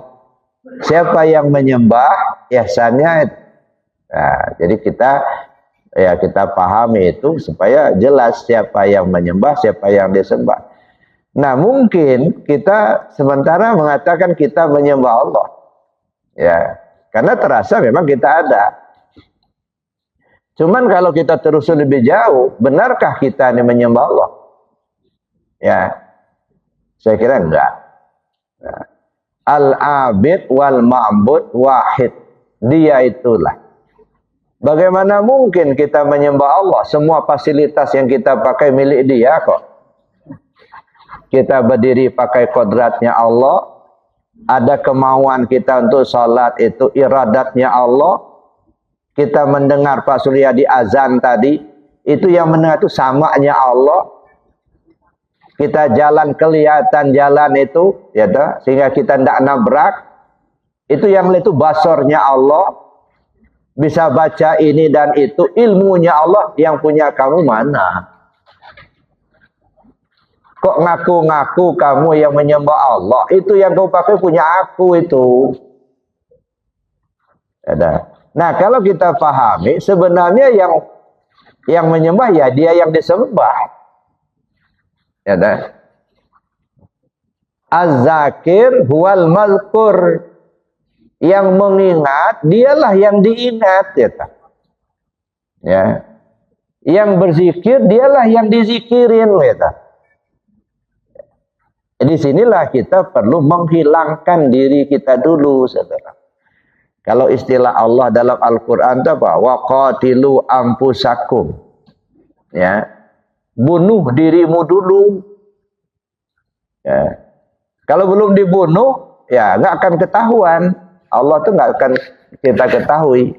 Siapa yang menyembah, ihsannya itu. Nah, jadi kita pahami itu supaya jelas siapa yang menyembah, siapa yang disembah. Nah, mungkin kita sementara mengatakan kita menyembah Allah. Ya, karena terasa memang kita ada. Cuman kalau kita terus lebih jauh, benarkah kita ini menyembah Allah? Ya, saya kira enggak. Nah, al-abid wal ma'bud wahid. Dia itulah. Bagaimana mungkin kita menyembah Allah? Semua fasilitas yang kita pakai milik Dia kok. Kita berdiri pakai kodratnya Allah. Ada kemauan kita untuk salat itu iradatnya Allah. Kita mendengar Pak Surya di azan tadi, itu yang mendengar itu samanya Allah. Kita jalan kelihatan jalan itu, ya toh, sehingga kita tidak nabrak. Itu yang itu basornya Allah. Bisa baca ini dan itu, ilmunya Allah. Yang punya kamu mana? Kok ngaku-ngaku kamu yang menyembah Allah? Itu yang kau pakai punya aku itu. Ada. Nah, kalau kita pahami sebenarnya yang menyembah ya dia yang disembah. Ada. Az-zakir huwal mazkur. Yang mengingat dialah yang diingat, ya. Ya. Yang berzikir dialah yang dizikirin, ya. Di sinilah kita perlu menghilangkan diri kita dulu, saudara. Kalau istilah Allah dalam Al-Quran itu apa? Wa qatilu anfusakum. Ya. Bunuh dirimu dulu. Ya. Kalau belum dibunuh, ya nggak akan ketahuan. Allah itu nggak akan kita ketahui.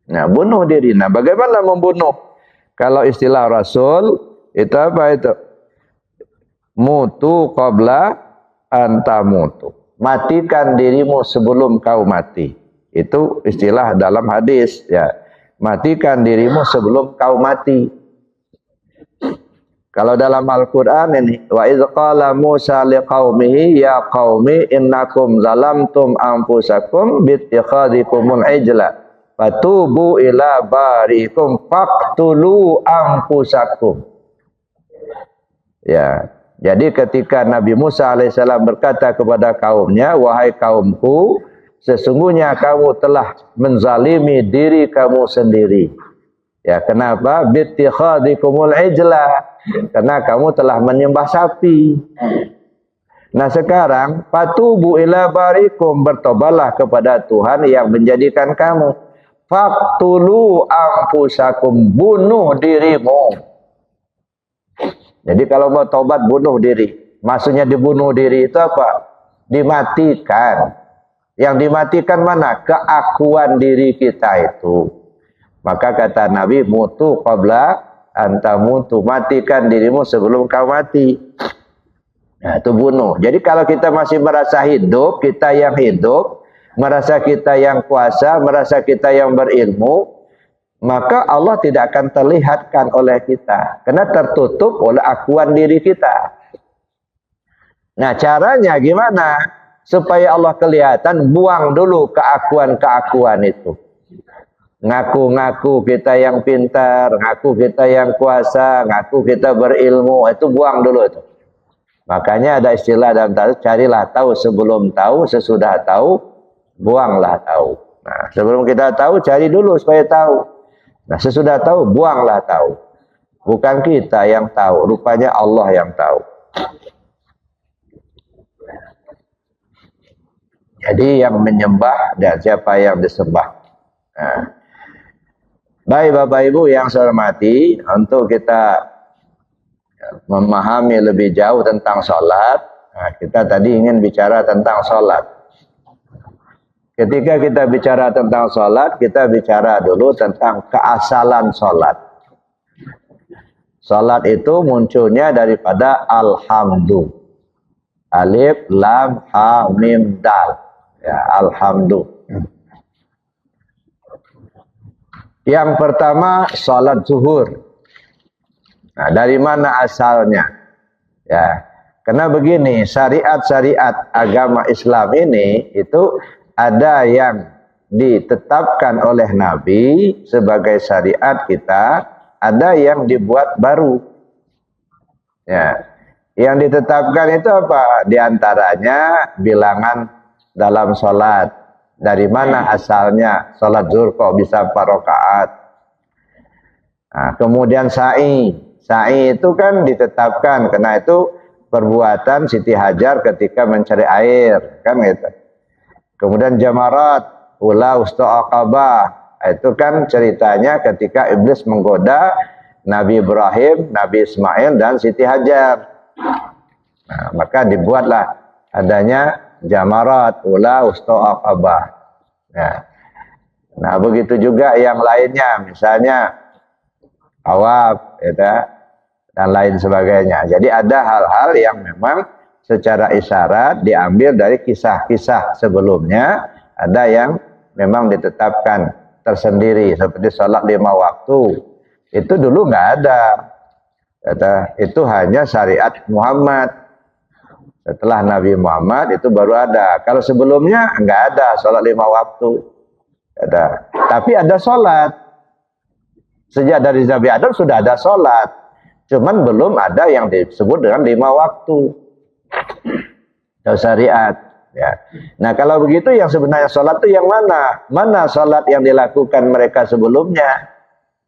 Nah, bunuh diri. Nah, bagaimana membunuh? Kalau istilah Rasul, itu apa itu? Mutu qabla antamutu. Matikan dirimu sebelum kau mati. Itu istilah dalam hadis, ya. Matikan dirimu sebelum kau mati. Kalau dalam Al-Qur'an ini, wa idz qala Musa liqaumihi ya qaumi innakum zalamtum anfusakum bittikhadikumul ijla fatubu ila barikum faqtulu anfusakum. Ya. Jadi ketika Nabi Musa alaihissalam berkata kepada kaumnya, wahai kaumku, sesungguhnya kamu telah menzalimi diri kamu sendiri. Ya, kenapa? Bittikhadikumul ijla. Karena kamu telah menyembah sapi. Nah, sekarang fatubu ila barikum, bertobalah kepada Tuhan yang menjadikan kamu. Faqtulu anfusakum, bunuh dirimu. Jadi kalau mau tobat bunuh diri. Maksudnya dibunuh diri itu apa? Dimatikan. Yang dimatikan mana? Keakuan diri kita itu. Maka kata Nabi, mutu qabla antamutu. Matikan dirimu sebelum kau mati. Nah, itu bunuh. Jadi kalau kita masih merasa hidup, kita yang hidup, merasa kita yang kuasa, merasa kita yang berilmu, maka Allah tidak akan terlihatkan oleh kita. Karena tertutup oleh akuan diri kita. Nah, caranya gimana? Supaya Allah kelihatan, buang dulu keakuan-keakuan itu. Ngaku-ngaku kita yang pintar, ngaku kita yang kuasa, ngaku kita berilmu, itu buang dulu itu. Makanya ada istilah dalam tasawuf, carilah tahu sebelum tahu, sesudah tahu, buanglah tahu. Nah, sebelum kita tahu, cari dulu supaya tahu. Nah, sesudah tahu, buanglah tahu. Bukan kita yang tahu, rupanya Allah yang tahu. Jadi yang menyembah dan siapa yang disembah. Nah. Baik Bapak Ibu yang saya hormati, untuk kita memahami lebih jauh tentang sholat, nah, kita tadi ingin bicara tentang sholat. Ketika kita bicara tentang sholat, kita bicara dulu tentang keasalan sholat. Sholat itu munculnya daripada alhamdu. Alif, lam, ha, mim, dal. Ya, alhamdu. Yang pertama, sholat zuhur. Nah, dari mana asalnya? Ya, karena begini, syariat-syariat agama Islam ini itu ada yang ditetapkan oleh Nabi sebagai syariat kita, ada yang dibuat baru. Ya, yang ditetapkan itu apa? Di antaranya bilangan dalam sholat. Dari mana asalnya sholat zuhur kok bisa 4 rakaat? Nah, kemudian sa'i. Sa'i itu kan ditetapkan karena itu perbuatan Siti Hajar ketika mencari air, kan gitu. Kemudian jamarat, ula usta aqabah. Itu kan ceritanya ketika iblis menggoda Nabi Ibrahim, Nabi Ismail dan Siti Hajar. Nah, maka dibuatlah adanya jamarat, ula, usta, aqabah. Ya. Nah, begitu juga yang lainnya, misalnya tawaf, ya, dan lain sebagainya. Jadi ada hal-hal yang memang secara isyarat diambil dari kisah-kisah sebelumnya, ada yang memang ditetapkan tersendiri, seperti sholat 5 waktu. Itu dulu nggak ada. Itu hanya syariat Muhammad. Setelah Nabi Muhammad itu baru ada. Kalau sebelumnya enggak ada sholat 5 waktu. Ada. Tapi ada sholat. Sejak dari Nabi Adam sudah ada sholat. Cuman belum ada yang disebut dengan 5 waktu. Itu syariat. Ya. Nah kalau begitu yang sebenarnya sholat itu yang mana? Mana sholat yang dilakukan mereka sebelumnya?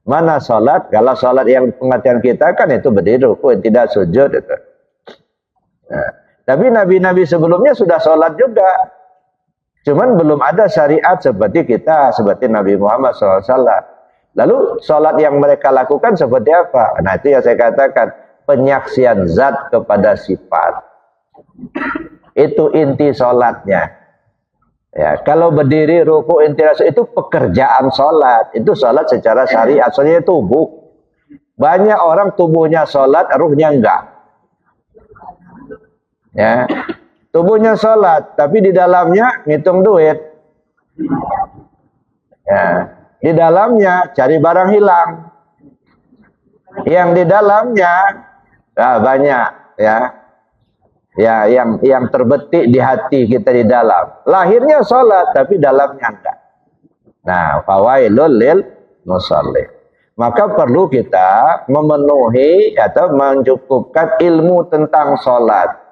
Mana sholat? Kalau sholat yang pengertian kita kan itu berdiri, ruku, tidak sujud. Itu. Nah. Tapi nabi-nabi sebelumnya sudah sholat juga. Cuman belum ada syariat seperti kita, seperti Nabi Muhammad SAW. Lalu sholat yang mereka lakukan seperti apa? Nah itu yang saya katakan, penyaksian zat kepada sifat. Itu inti sholatnya. Ya, kalau berdiri, ruku, interaksi, itu pekerjaan sholat. Itu sholat secara syariat, soalnya tubuh. Banyak orang tubuhnya sholat, ruhnya enggak. Ya, tubuhnya sholat, tapi di dalamnya ngitung duit. Ya, di dalamnya cari barang hilang. Yang di dalamnya banyak, ya, ya yang terbetik di hati kita di dalam. Lahirnya sholat, tapi dalamnya enggak. Nah, fawailul lil musallin. Maka perlu kita memenuhi atau mencukupkan ilmu tentang sholat.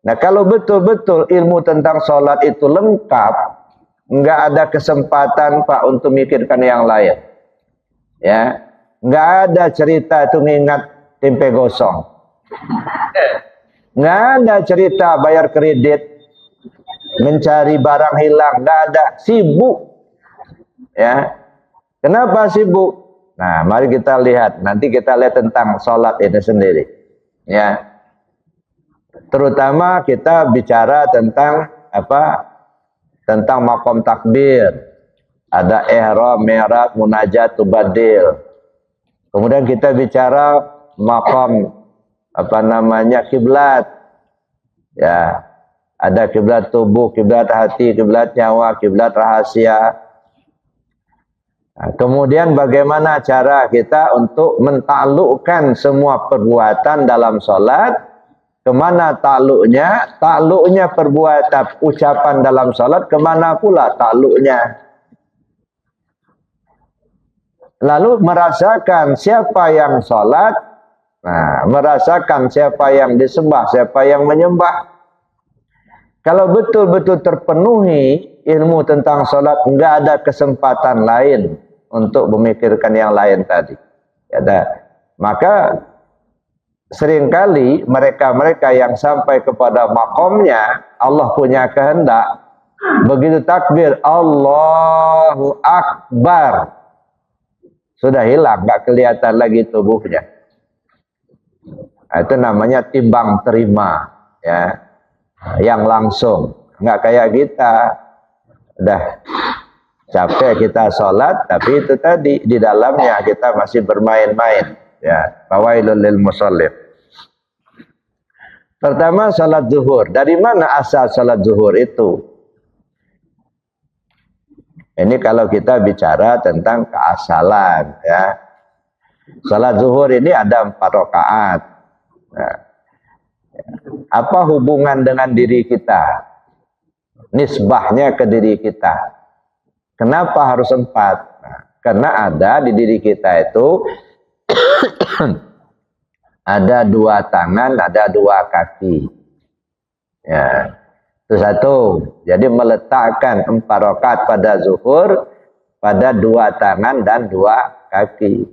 Nah kalau betul-betul ilmu tentang sholat itu lengkap, nggak ada kesempatan Pak untuk mikirkan yang lain. Ya, nggak ada cerita itu ngingat tempe gosong. Nggak ada cerita bayar kredit, mencari barang hilang, nggak ada. Sibuk. Ya, kenapa sibuk? Nah, mari kita lihat. Nanti kita lihat tentang sholat ini sendiri. Ya. Terutama kita bicara tentang apa? Tentang maqam takbir. Ada ihram, mi'raj, munajat, tubadil. Kemudian kita bicara maqam kiblat. Ya. Ada kiblat tubuh, kiblat hati, kiblat nyawa, kiblat rahasia. Nah, kemudian bagaimana cara kita untuk mentaklukkan semua perbuatan dalam sholat? Kemana takluknya? Takluknya perbuatan, ucapan dalam salat, kemana pula takluknya? Lalu merasakan siapa yang salat, Nah, merasakan siapa yang disembah, siapa yang menyembah. Kalau betul-betul terpenuhi ilmu tentang sholat, enggak ada kesempatan lain untuk memikirkan yang lain tadi. Maka seringkali mereka-mereka yang sampai kepada makomnya, Allah punya kehendak, begitu takbir Allahu Akbar, sudah hilang, nggak kelihatan lagi tubuhnya. Nah, itu namanya timbang terima, ya, yang langsung. Nggak kayak kita, udah capek kita sholat, tapi itu tadi di dalamnya kita masih bermain-main. Ya, fawailul lil musallin. Pertama, salat zuhur. Dari mana asal salat zuhur itu? Ini kalau kita bicara tentang keasalan, ya. Salat zuhur ini ada 4 rakaat. Nah, apa hubungan dengan diri kita? Nisbahnya ke diri kita. Kenapa harus 4? Nah, karena ada di diri kita itu ada 2 tangan, ada 2 kaki. Ya, itu satu. Jadi meletakkan 4 rakaat pada zuhur pada 2 tangan dan 2 kaki.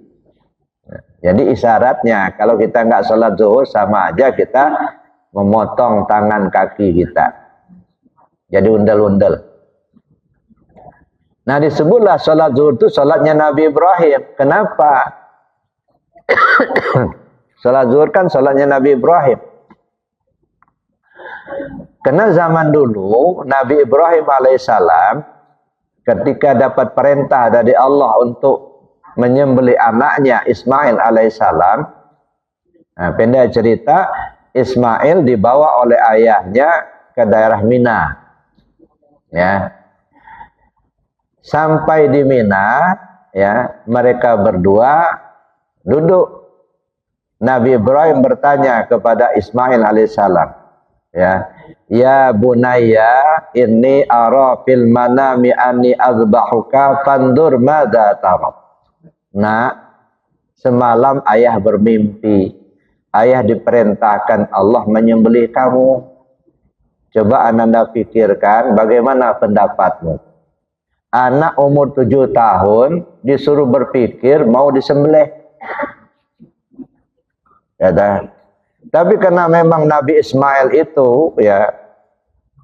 Jadi isyaratnya kalau kita nggak sholat zuhur sama aja kita memotong tangan kaki kita. Jadi undel-undel. Nah, disebutlah sholat zuhur itu sholatnya Nabi Ibrahim. Kenapa? Sholat zuhur kan sholatnya Nabi Ibrahim. Karena zaman dulu Nabi Ibrahim alaihissalam ketika dapat perintah dari Allah untuk menyembelih anaknya Ismail alaihissalam, nah, pendek cerita, Ismail dibawa oleh ayahnya ke daerah Mina, ya. Sampai di Mina, ya, mereka berdua duduk. Nabi Ibrahim bertanya kepada Ismail alaihissalam, ya bunayya inni ara fil manami anni azbahuka fandur madza tara. Nah, semalam ayah bermimpi, ayah diperintahkan Allah menyembelih kamu. Coba Ananda pikirkan bagaimana pendapatmu. Anak umur 7 tahun disuruh berpikir mau disembelih. Ya, tapi karena memang Nabi Ismail itu, ya,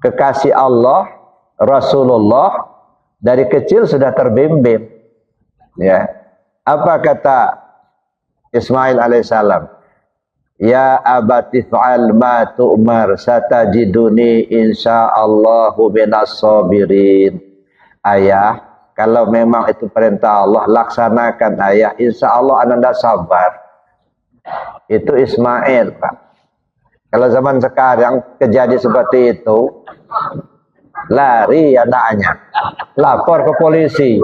kekasih Allah, Rasulullah, dari kecil sudah terbimbing. Ya. Apa kata Ismail alaihissalam? Ya abati fa'al ma tu'mar satajiduni insyaallahu minas sabirin. Ayah, kalau memang itu perintah Allah, laksanakan ayah, insyaallah Ananda sabar. Itu Ismail, Pak. Kalau zaman sekarang kejadian seperti itu, lari anaknya, lapor ke polisi.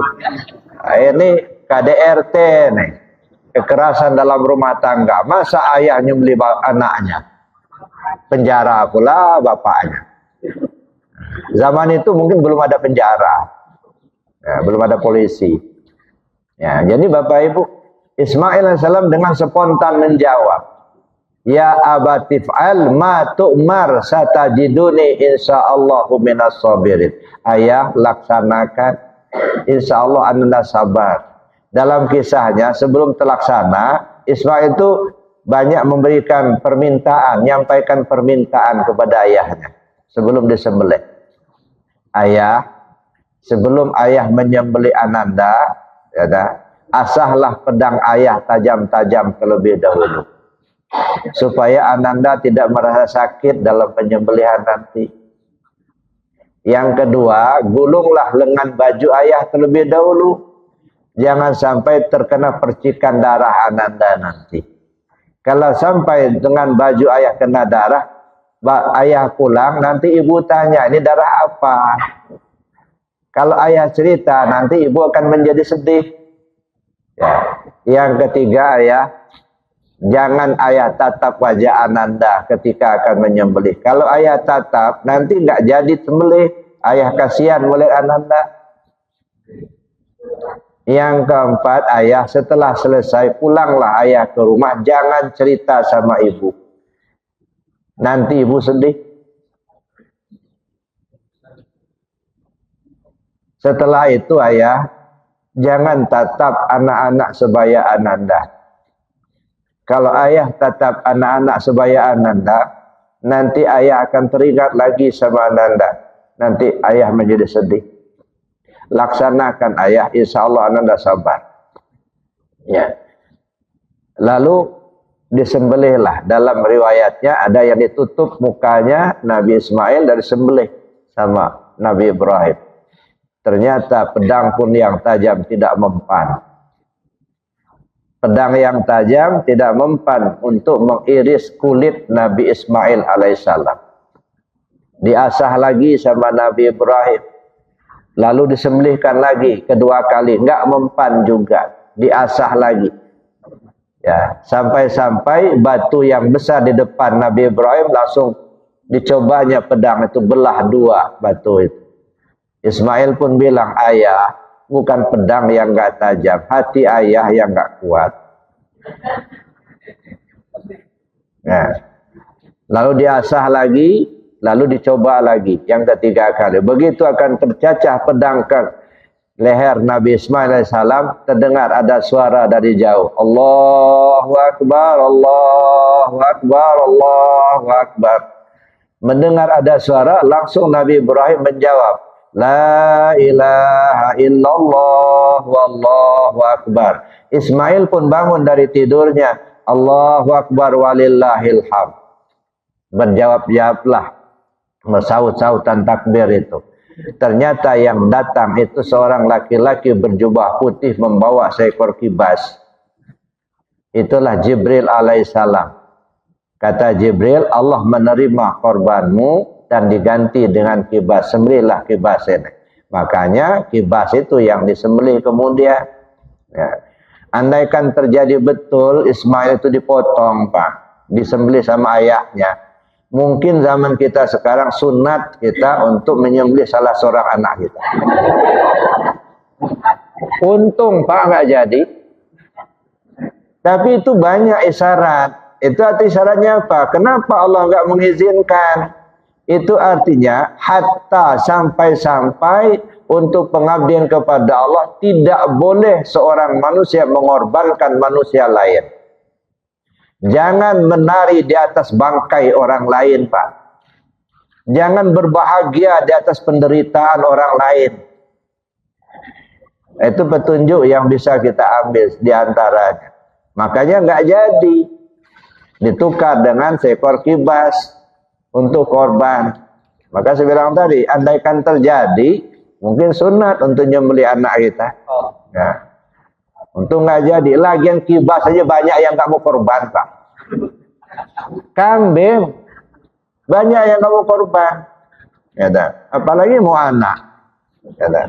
Nah, ini KDRT nih, kekerasan dalam rumah tangga. Masa ayah nyembelih anaknya? Penjara pula bapaknya. Zaman itu mungkin belum ada penjara, ya, belum ada polisi. Ya, jadi Bapak Ibu, Ismail AS dengan spontan menjawab, ya abatif'al ma tu'mar satajiduni insyaallahu minas sabirin. Ayah, laksanakan, insyaallah Anda sabar. Dalam kisahnya sebelum terlaksana, Ismail itu banyak memberikan permintaan, menyampaikan permintaan kepada ayahnya sebelum disembelih. Ayah, sebelum ayah menyembelih Ananda, ya, asahlah pedang ayah tajam-tajam terlebih dahulu, supaya Ananda tidak merasa sakit dalam penyembelihan nanti. Yang kedua, gulunglah lengan baju ayah terlebih dahulu. Jangan sampai terkena percikan darah Ananda nanti. Kalau sampai dengan baju ayah kena darah, ayah pulang, nanti ibu tanya, ini darah apa? Kalau ayah cerita, nanti ibu akan menjadi sedih. Ya. Yang ketiga, ayah, jangan ayah tatap wajah Ananda ketika akan menyembelih. Kalau ayah tatap, nanti nggak jadi sembelih. Ayah kasihan oleh Ananda. Yang keempat, ayah setelah selesai pulanglah ayah ke rumah, jangan cerita sama ibu. Nanti ibu sedih. Setelah itu ayah, jangan tatap anak-anak sebaya Ananda. Kalau ayah tatap anak-anak sebaya Ananda, nanti ayah akan teringat lagi sama Ananda. Nanti ayah menjadi sedih. Laksanakan ayah, insya Allah Ananda sabar. Ya. Lalu disembelihlah. Dalam riwayatnya ada yang ditutup mukanya Nabi Ismail dari sembelih sama Nabi Ibrahim. Ternyata pedang pun yang tajam tidak mempan. Pedang yang tajam tidak mempan untuk mengiris kulit Nabi Ismail alaihissalam. Diasah lagi sama Nabi Ibrahim. Lalu disembelihkan lagi kedua kali, enggak mempan juga, diasah lagi. Ya, sampai-sampai batu yang besar di depan Nabi Ibrahim langsung dicobanya pedang itu belah dua batu itu. Ismail pun bilang, ayah, bukan pedang yang enggak tajam, hati ayah yang enggak kuat. Nah, lalu diasah lagi. Lalu dicoba lagi yang ketiga kali. Begitu akan tercacah pedang ke leher Nabi Ismail AS, terdengar ada suara dari jauh. Allahu Akbar, Allahu Akbar, Allahu Akbar. Mendengar ada suara, langsung Nabi Ibrahim menjawab, La ilaha illallah, wallahu akbar. Ismail pun bangun dari tidurnya, Allahu Akbar walillahil hamd. Berjawab-jawablah saut-sautan takbir itu. Ternyata yang datang itu seorang laki-laki berjubah putih membawa seekor kibas. Itulah Jibril alaihissalam. Kata Jibril, Allah menerima korbanmu dan diganti dengan kibas. Sembelihlah kibas ini. Makanya kibas itu yang disembelih kemudian. Ya. Andaikan terjadi betul Ismail itu dipotong, Pak, disembelih sama ayahnya, mungkin zaman kita sekarang sunat kita untuk menyembelih salah seorang anak kita. Untung Pak nggak jadi. Tapi itu banyak isyarat. Itu arti isyaratnya apa? Kenapa Allah nggak mengizinkan? Itu artinya hatta sampai-sampai untuk pengabdian kepada Allah tidak boleh seorang manusia mengorbankan manusia lain. Jangan menari di atas bangkai orang lain, Pak. Jangan berbahagia di atas penderitaan orang lain. Itu petunjuk yang bisa kita ambil di antaranya. Makanya nggak jadi. Ditukar dengan seekor kibas untuk korban. Maka saya bilang tadi, andaikan terjadi, mungkin sunat untuk nyembelih anak kita. Ya. Untuk nggak jadi, lagian kibas saja banyak yang nggak mau korban, Pak. Kambing banyak yang nggak mau korban, ya dah. Apalagi mau anak, ya dah.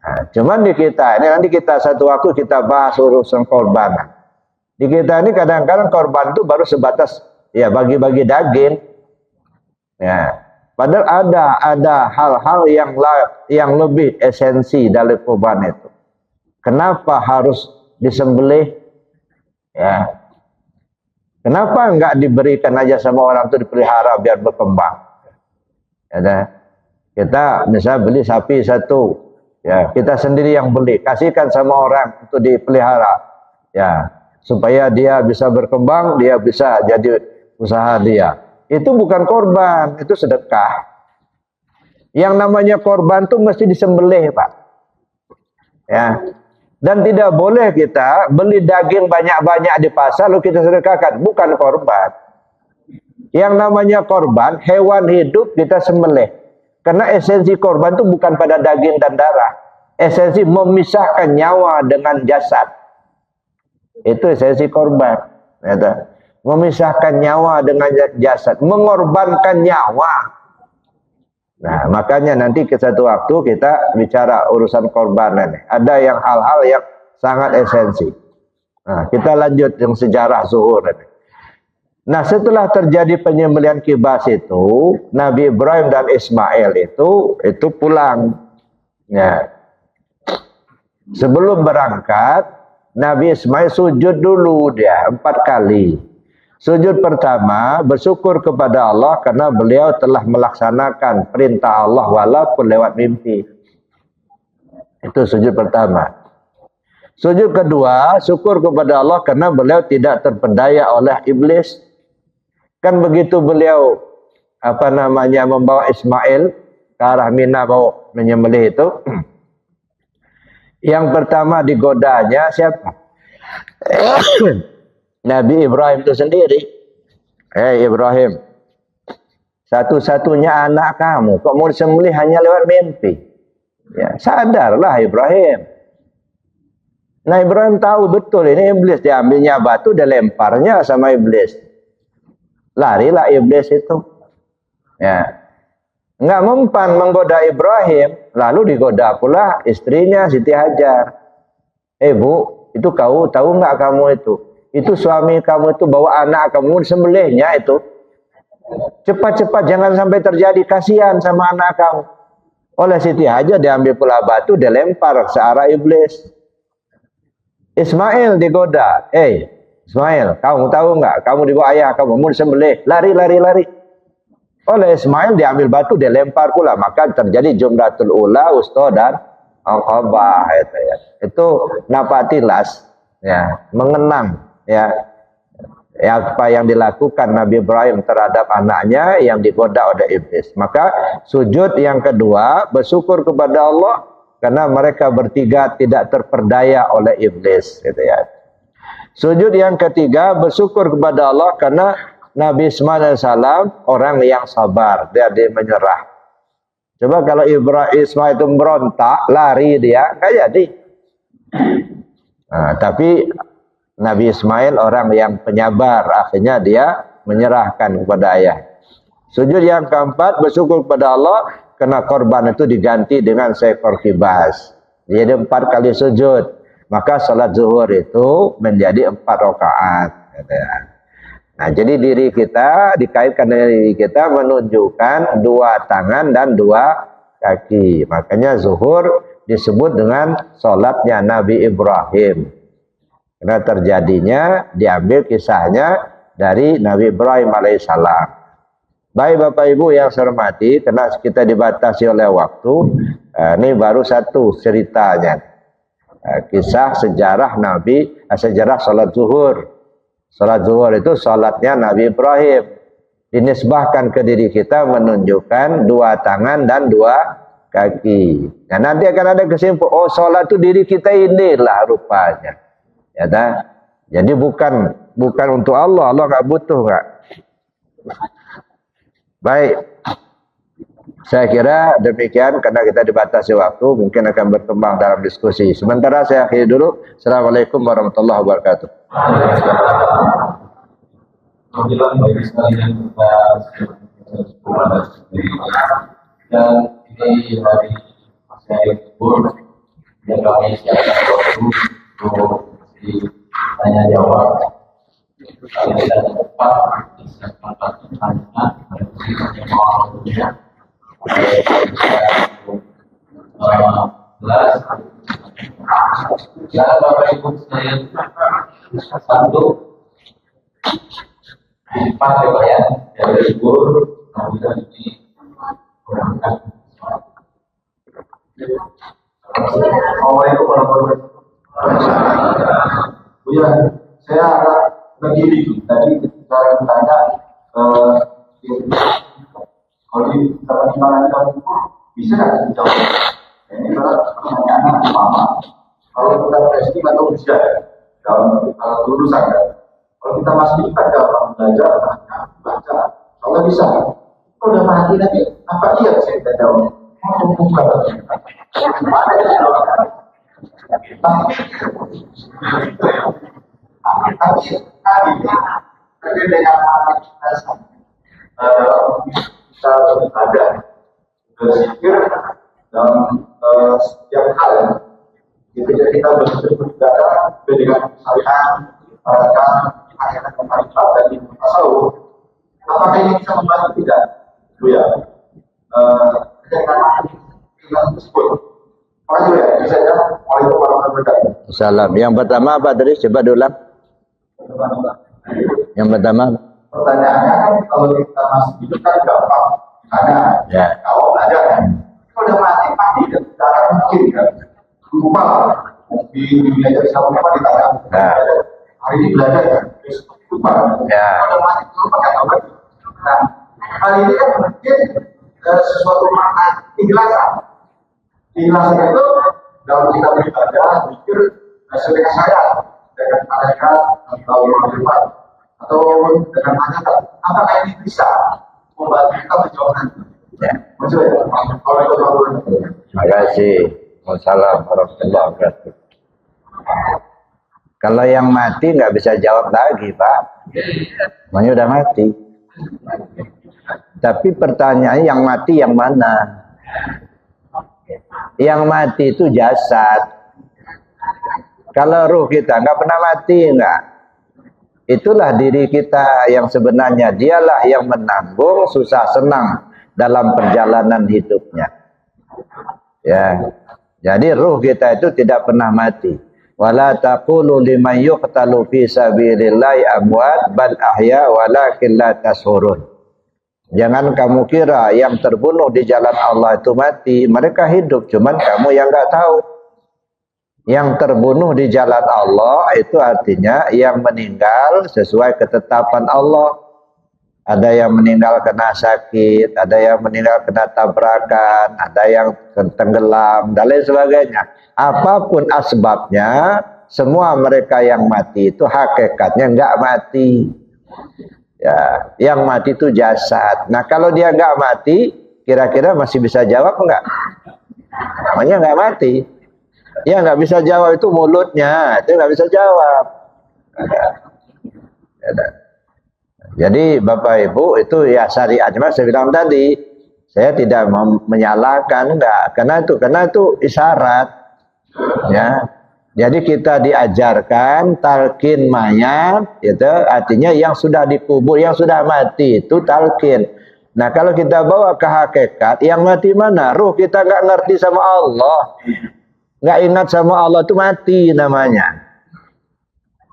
Nah, cuman di kita ini nanti kita satu waktu kita bahas urusan korban. Di kita ini kadang-kadang korban itu baru sebatas ya bagi-bagi daging, ya. Padahal ada hal-hal yang lebih esensi dari korban itu. Kenapa harus disembelih? Ya. Kenapa enggak diberikan aja sama orang itu dipelihara biar berkembang? Ya, kita misalnya beli sapi satu, ya kita sendiri yang beli, kasihkan sama orang untuk dipelihara, ya supaya dia bisa berkembang, dia bisa jadi usaha dia. Itu bukan korban, itu sedekah. Yang namanya korban itu mesti disembelih, Pak. Ya. Dan tidak boleh kita beli daging banyak-banyak di pasar lalu kita sedekahkan. Bukan korban. Yang namanya korban, hewan hidup kita sembelih. Karena esensi korban itu bukan pada daging dan darah. Esensi memisahkan nyawa dengan jasad. Itu esensi korban. Memisahkan nyawa dengan jasad. Mengorbankan nyawa. Nah, makanya nanti ke satu waktu kita bicara urusan korban ini. Ada yang hal-hal yang sangat esensi. Nah, kita lanjut yang sejarah zuhur ini. Nah, setelah terjadi penyembelihan kibas itu, Nabi Ibrahim dan Ismail itu pulang. Ya. Sebelum berangkat, Nabi Ismail sujud dulu dia 4 kali. Sujud pertama bersyukur kepada Allah karena beliau telah melaksanakan perintah Allah walaupun lewat mimpi. Itu sujud pertama. Sujud kedua, syukur kepada Allah karena beliau tidak terpedaya oleh iblis. Kan begitu beliau membawa Ismail ke arah Mina mau menyembelih itu. Yang pertama digodanya siapa? Nabi Ibrahim itu sendiri. Ibrahim, satu-satunya anak kamu, kok mau disembelih hanya lewat mimpi? Ya, sadarlah Ibrahim. Nah, Ibrahim tahu betul ini iblis, diambilnya batu, dia lemparnya sama iblis. Larilah iblis itu. Ya. Enggak mempan menggoda Ibrahim, lalu digoda pula istrinya Siti Hajar. Bu, itu kau tahu enggak kamu itu? Itu suami kamu itu bawa anak kamu disembelihnya itu. Cepat-cepat jangan sampai terjadi, kasihan sama anak kamu. Oleh Siti Hajar diambil pula batu, dilempar searah iblis. Ismail digoda. Ismail, kamu tahu enggak? Kamu dibawa ayah kamu mau disembelih. Lari. Oleh Ismail diambil batu, dilempar pula. Maka terjadi Jumratul Ula, Wusta dan Aqabah. Itu napatilas, ya, mengenang. Ya, apa yang dilakukan Nabi Ibrahim terhadap anaknya yang digoda oleh iblis. Maka sujud yang kedua bersyukur kepada Allah karena mereka bertiga tidak terperdaya oleh iblis, gitu ya. Sujud yang ketiga bersyukur kepada Allah karena Nabi Ismail AS orang yang sabar, dia menyerah. Coba kalau Ismail itu berontak, lari dia, nggak jadi. Nah, tapi Nabi Ismail orang yang penyabar, akhirnya dia menyerahkan kepada ayah. Sujud yang keempat bersyukur kepada Allah karena korban itu diganti dengan seekor kibas. Jadi 4 kali sujud. Maka salat zuhur itu menjadi 4 rakaat. Nah, jadi diri kita dikaitkan dengan diri kita menunjukkan 2 tangan dan 2 kaki. Makanya zuhur disebut dengan salatnya Nabi Ibrahim. Karena terjadinya diambil kisahnya dari Nabi Ibrahim alaihissalam. Baik Bapak Ibu yang saya hormati, karena kita dibatasi oleh waktu, ini baru satu ceritanya. Kisah sejarah sejarah salat zuhur. Salat zuhur itu salatnya Nabi Ibrahim. Dinisbahkan ke diri kita menunjukkan 2 tangan dan 2 kaki. Nah, nanti akan ada kesimpulan, salat itu diri kita inilah rupanya. Ya, jadi bukan untuk Allah nggak butuh nggak. Baik, saya kira demikian karena kita dibatasi waktu, mungkin akan berkembang dalam diskusi. Sementara saya akhiri dulu. Assalamualaikum warahmatullahi wabarakatuh. Dan ini dari saya Bur yang kami siapkan untuk tanya jawab. Kalau kita cepat bisa pertanyaan ya Bapak Ibu saya 1 4 ya Pak ya dari libur kemudian ini berangkat. Assalamualaikum warahmatullahi wabarakatuh. Ya, saya agak begini tadi ketika ditanya kalau di mana kita bisa nggak dijawab? Ini adalah pertanyaan pertama. Kalau kita testing atau bisa kalau lulusan kan? Kalau kita masih kita dalam belajar baca, kalau bisa. Kalau udah mati nanti apa iya saya tidak jawab? Mau buka mana ya? Tapi dengan kita ada berpikir dalam setiap hal. Ketika kita beribadah dengan syariat, ayat pemerintah dari tasawuf, apakah ini bisa membantu tidak? Ya, dengan tersebut Makasih ya, bisa ya. Waalaikumsalam warahmatullahi wabarakatuh. Salam. Yang pertama apa tadi? Coba diulang. Yang pertama. Pertanyaannya kan kalau kita masih hidup kan gampang. Karena Ya. kalau belajar kan, kalau udah mati pasti tidak akan mungkin kan. Lupa di dunia jadi sama lupa ditanya. Nah. Hari ini belajar kan, besok lupa. Ya. Kalau mati lupa kan apa? Nah, hal ini kan mungkin sesuatu makna keikhlasan. Keikhlasan itu dalam kita beribadah, pikir sedekah saya dengan malaikat atau yang depan atau dengan malaikat, apakah ini bisa membantu kita menjauhkan? Ya. Maksudnya, kalau itu Terima kasih. Wassalamualaikum warahmatullahi wabarakatuh. Kalau yang mati nggak bisa jawab lagi, Pak. Semuanya udah mati. Tapi pertanyaannya yang mati yang mana? Yang mati itu jasad. Kalau ruh kita nggak pernah mati, nggak. Itulah diri kita yang sebenarnya. Dialah yang menanggung susah senang dalam perjalanan hidupnya. Ya. Jadi ruh kita itu tidak pernah mati. Wala taqulu liman yuqtalu fi sabilillahi amwat bal ahya walakin la tashurun. Jangan kamu kira yang terbunuh di jalan Allah itu mati. Mereka hidup, cuman kamu yang nggak tahu. Yang terbunuh di jalan Allah itu artinya yang meninggal sesuai ketetapan Allah. Ada yang meninggal kena sakit, ada yang meninggal kena tabrakan, ada yang tenggelam, dan lain sebagainya. Apapun asbabnya, semua mereka yang mati itu hakikatnya nggak mati. Ya, yang mati itu jasad. Nah, kalau dia nggak mati, kira-kira masih bisa jawab nggak? Namanya nggak mati. Ya nggak bisa jawab itu mulutnya, itu nggak bisa jawab. Jadi Bapak Ibu itu ya syariatnya saya bilang tadi, saya tidak menyalahkan enggak, karena itu isyarat. Ya. Jadi kita diajarkan talqin mayat, itu artinya yang sudah dikubur, yang sudah mati itu talqin. Nah, kalau kita bawa ke hakikat, yang mati mana? Ruh kita nggak ngerti sama Allah, nggak ingat sama Allah itu mati namanya.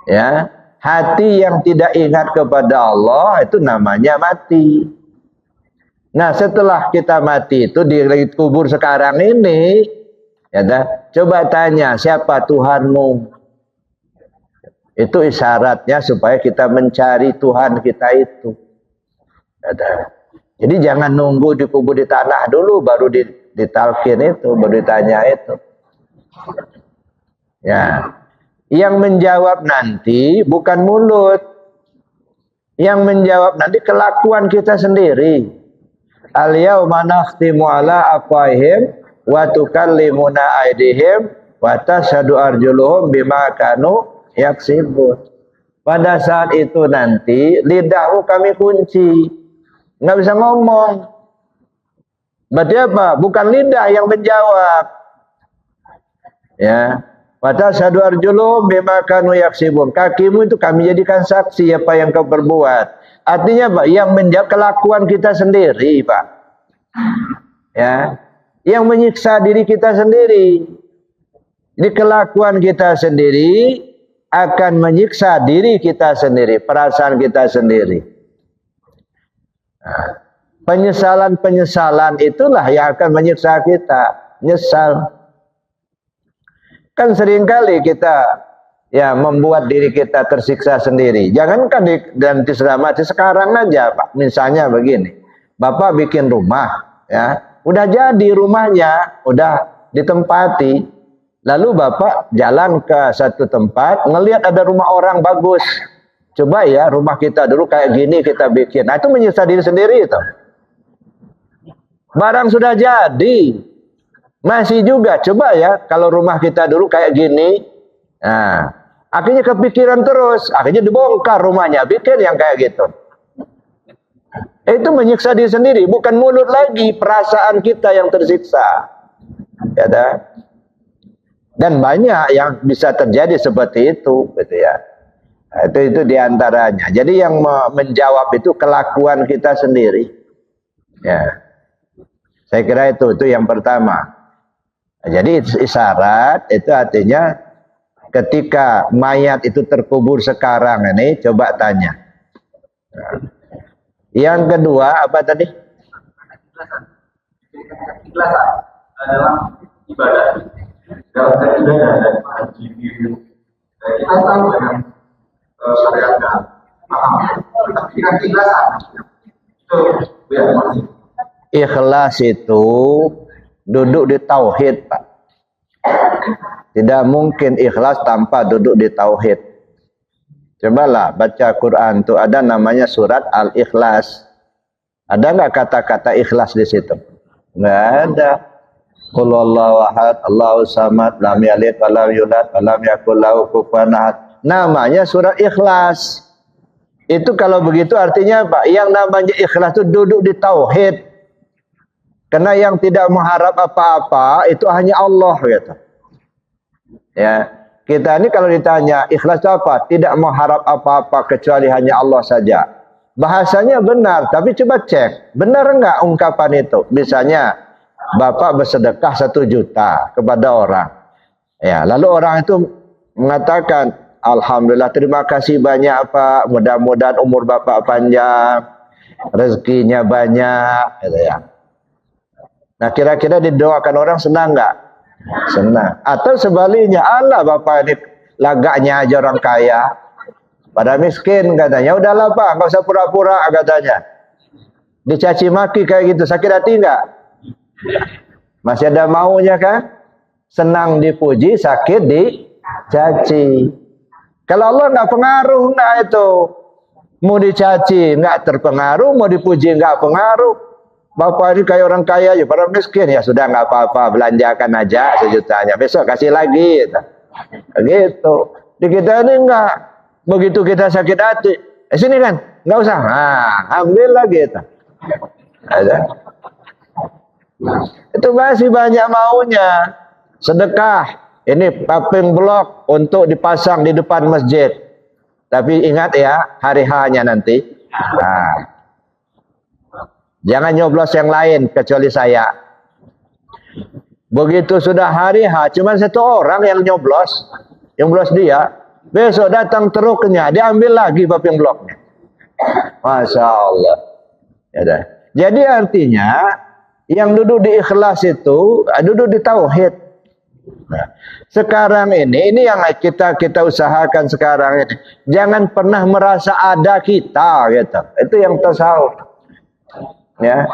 Ya, hati yang tidak ingat kepada Allah itu namanya mati. Nah, setelah kita mati itu dikubur sekarang ini, ya dah, coba tanya siapa Tuhanmu. Itu isyaratnya supaya kita mencari Tuhan kita itu. Ya dah. Jadi jangan nunggu dikubur di tanah dulu baru ditalkin itu, baru ditanya itu. Ya. Yang menjawab nanti bukan mulut. Yang menjawab nanti kelakuan kita sendiri. Al-yauma nakhtimu ala afwahihim wa tukallimuna aydihim wa tashhadu arjuluhum bima kanu yaksibun. Pada saat itu nanti lidahmu kami kunci. Nggak bisa ngomong. Berarti apa? Bukan lidah yang menjawab. Ya. Pada syahadu arjuluhum bima kanu yaksibun. Kakimu itu kami jadikan saksi apa yang kau perbuat. Artinya Pak, yang menjawab kelakuan kita sendiri, Pak. Ya. Yang menyiksa diri kita sendiri. Jadi kelakuan kita sendiri akan menyiksa diri kita sendiri, perasaan kita sendiri. Nah, penyesalan-penyesalan itulah yang akan menyiksa kita. Nyesal. Kan seringkali kita ya membuat diri kita tersiksa sendiri. Jangankan dan diselamatkan sekarang aja, Pak. Misalnya begini, Bapak bikin rumah, ya, udah jadi rumahnya, udah ditempati. Lalu Bapak jalan ke satu tempat, ngelihat ada rumah orang bagus. Coba ya, rumah kita dulu kayak gini kita bikin. Nah, itu menyiksa diri sendiri itu. Barang sudah jadi. Masih juga, coba ya, kalau rumah kita dulu kayak gini, nah, akhirnya kepikiran terus, akhirnya dibongkar rumahnya, bikin yang kayak gitu. Itu menyiksa diri sendiri, bukan mulut lagi, perasaan kita yang tersiksa. Ya dah. Dan banyak yang bisa terjadi seperti itu, gitu ya. Nah, itu diantaranya. Jadi yang menjawab itu kelakuan kita sendiri. Ya, saya kira itu yang pertama. Jadi isyarat itu artinya ketika mayat itu terkubur sekarang ini, coba tanya. Yang kedua apa tadi? Ikhlasan dalam ibadah. Dalam ibadah dan haji. Kita tahu dengan syariat dan paham. Tapi dengan ikhlasan itu ya masih. Ikhlas itu duduk di tauhid, Pak. Tidak mungkin ikhlas tanpa duduk di tauhid. Cobalah baca Quran tuh ada namanya surat Al-Ikhlas. Ada nggak kata-kata ikhlas di situ? Nggak ada. Qul huwallahu ahad, Allahus samad, lam yalid wa lam yulad wa lam yakul lahu kufuwan ahad. Namanya surat Ikhlas. Itu kalau begitu artinya apa? Yang namanya ikhlas itu duduk di tauhid. Karena yang tidak mengharap apa-apa itu hanya Allah gitu. Ya, kita ini kalau ditanya ikhlas itu apa? Tidak mengharap apa-apa kecuali hanya Allah saja. Bahasanya benar, tapi coba cek, benar enggak ungkapan itu? Misalnya, Bapak bersedekah 1 juta kepada orang. Ya, lalu orang itu mengatakan, Alhamdulillah, terima kasih banyak Pak, mudah-mudahan umur Bapak panjang, rezekinya banyak, gitu ya. Nah, kira-kira didoakan orang senang enggak? Senang. Atau sebaliknya, Allah Bapak ini lagaknya aja orang kaya. Pada miskin katanya, udahlah Pak, nggak usah pura-pura katanya. Dicaci maki kayak gitu, sakit hati enggak? Masih ada maunya kan? Senang dipuji, sakit dicaci. Kalau Allah nggak pengaruh, nggak itu. Mau dicaci nggak terpengaruh, mau dipuji nggak pengaruh. Bapak ini kayak orang kaya aja, pada miskin ya sudah nggak apa-apa, belanjakan aja 1 jutanya, besok kasih lagi. Gitu. Di kita ini enggak. Begitu kita sakit hati, sini kan, nggak usah, ambil lagi itu. Ada. Itu masih banyak maunya. Sedekah, ini paping blok untuk dipasang di depan masjid. Tapi ingat ya, hari H-nya nanti. Jangan nyoblos yang lain kecuali saya. Begitu sudah hari H, cuma 1 orang yang nyoblos dia. Besok datang truknya, diambil lagi paping bloknya. Masya Allah. Ya dah. Jadi artinya yang duduk di ikhlas itu duduk di tauhid. Nah, sekarang ini yang kita usahakan sekarang ini. Jangan pernah merasa ada kita gitu. Itu yang tasawuf. Ya.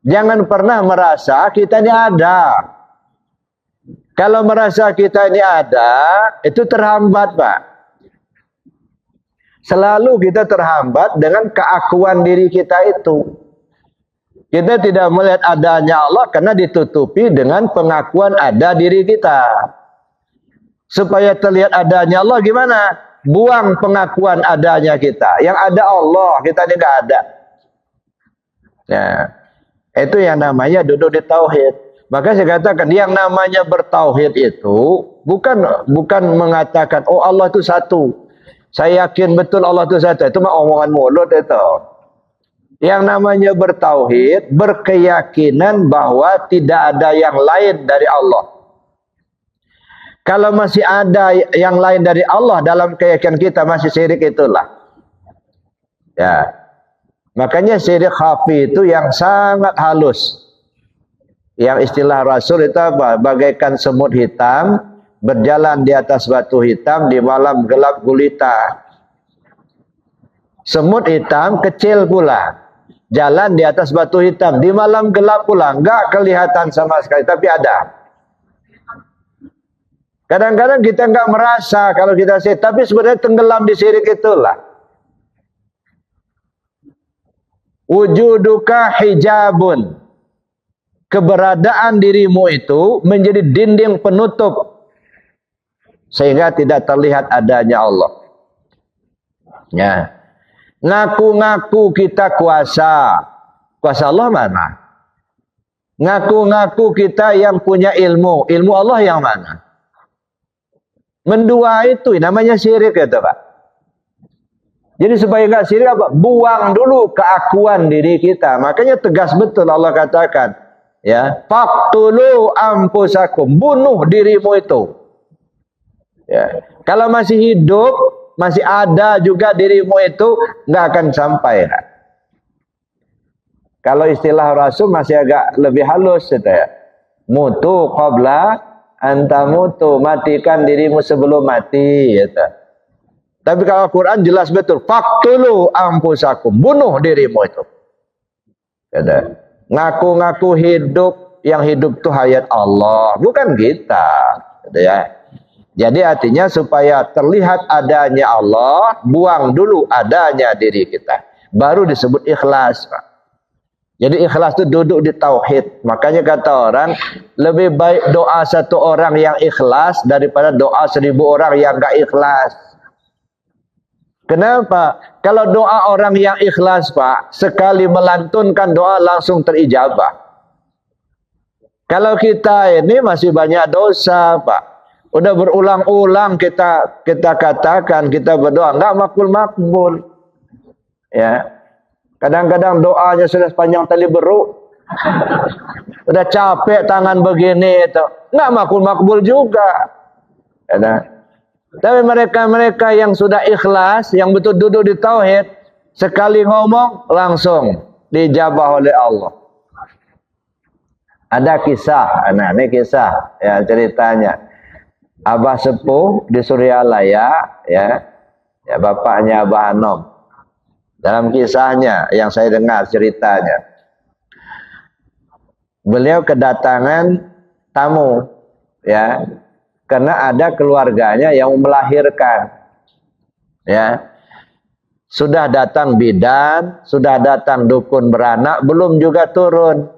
Jangan pernah merasa kita ini ada. Kalau merasa kita ini ada, itu terhambat, Pak. Selalu kita terhambat dengan keakuan diri kita itu. Kita tidak melihat adanya Allah karena ditutupi dengan pengakuan ada diri kita. Supaya terlihat adanya Allah gimana? Buang pengakuan adanya kita. Yang ada Allah, kita tidak ada. Ya, itu yang namanya duduk di tauhid. Maka saya katakan yang namanya bertauhid itu bukan mengatakan oh Allah itu satu. Saya yakin betul Allah itu satu. Itu mah omongan mulut itu. Yang namanya bertauhid berkeyakinan bahwa tidak ada yang lain dari Allah. Kalau masih ada yang lain dari Allah dalam keyakinan kita masih syirik itulah. Ya. Makanya syirik khafi itu yang sangat halus. Yang istilah Rasul itu apa? Bagaikan semut hitam berjalan di atas batu hitam di malam gelap gulita. Semut hitam kecil pula, jalan di atas batu hitam di malam gelap pula, enggak kelihatan sama sekali, tapi ada. Kadang-kadang kita enggak merasa kalau kita syirik, tapi sebenarnya tenggelam di syirik itulah. Wujuduka hijabun. Keberadaan dirimu itu menjadi dinding penutup sehingga tidak terlihat adanya Allah. Ya. Ngaku-ngaku kita kuasa. Kuasa Allah mana? Ngaku-ngaku kita yang punya ilmu. Ilmu Allah yang mana? Mendua itu namanya syirik gitu, Pak. Jadi supaya enggak syirik apa? Buang dulu keakuan diri kita. Makanya tegas betul Allah katakan, Ya, faqtulu anfusakum, bunuh dirimu itu. Ya, kalau masih hidup, masih ada juga dirimu itu, nggak akan sampai. Kalau istilah Rasul masih agak lebih halus gitu ya. Mutu qabla antamutu, matikan dirimu sebelum mati gitu. Tapi kalau Al-Quran jelas betul, faqtulu anfusakum, bunuh dirimu itu. Gitu. Ngaku-ngaku hidup, yang hidup itu hayat Allah, bukan kita. Gitu ya. Jadi artinya supaya terlihat adanya Allah, buang dulu adanya diri kita. Baru disebut ikhlas, Pak. Jadi ikhlas itu duduk di tauhid. Makanya kata orang, lebih baik doa satu orang yang ikhlas daripada doa 1000 orang yang gak ikhlas. Kenapa? Kalau doa orang yang ikhlas, Pak, sekali melantunkan doa langsung terijabah. Kalau kita ini masih banyak dosa, Pak. Udah berulang-ulang kita katakan, kita berdoa, nggak makbul-makbul. Ya. Kadang-kadang doanya sudah sepanjang tali beruk. Udah capek tangan begini itu. Nggak makbul-makbul juga. Ya. Tapi mereka-mereka yang sudah ikhlas, yang betul duduk di tauhid, sekali ngomong langsung dijabah oleh Allah. Ada kisah, nah ini kisah ya ceritanya. Abah sepuh di Suryalaya, ya bapaknya Abah Anom. Dalam kisahnya yang saya dengar ceritanya, beliau kedatangan tamu, ya, karena ada keluarganya yang melahirkan, ya. Sudah datang bidan, sudah datang dukun beranak, belum juga turun.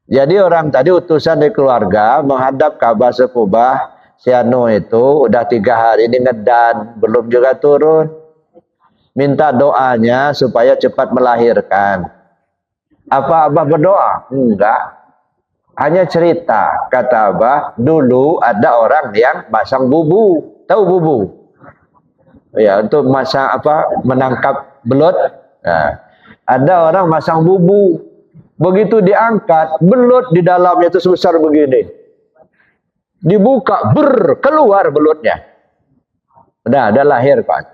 Jadi orang tadi utusan dari keluarga menghadap ke Abah sepuh, si Anu itu udah 3 hari ini ngedan, belum juga turun. Minta doanya supaya cepat melahirkan. Apa Abah berdoa? Enggak. Hanya cerita. Kata Abah, dulu ada orang yang masang bubu. Tahu bubu? Ya, untuk masang menangkap belut. Nah, ada orang masang bubu. Begitu diangkat, belut di dalamnya itu sebesar begini. Dibuka, keluar belutnya. Udah lahir, Pak.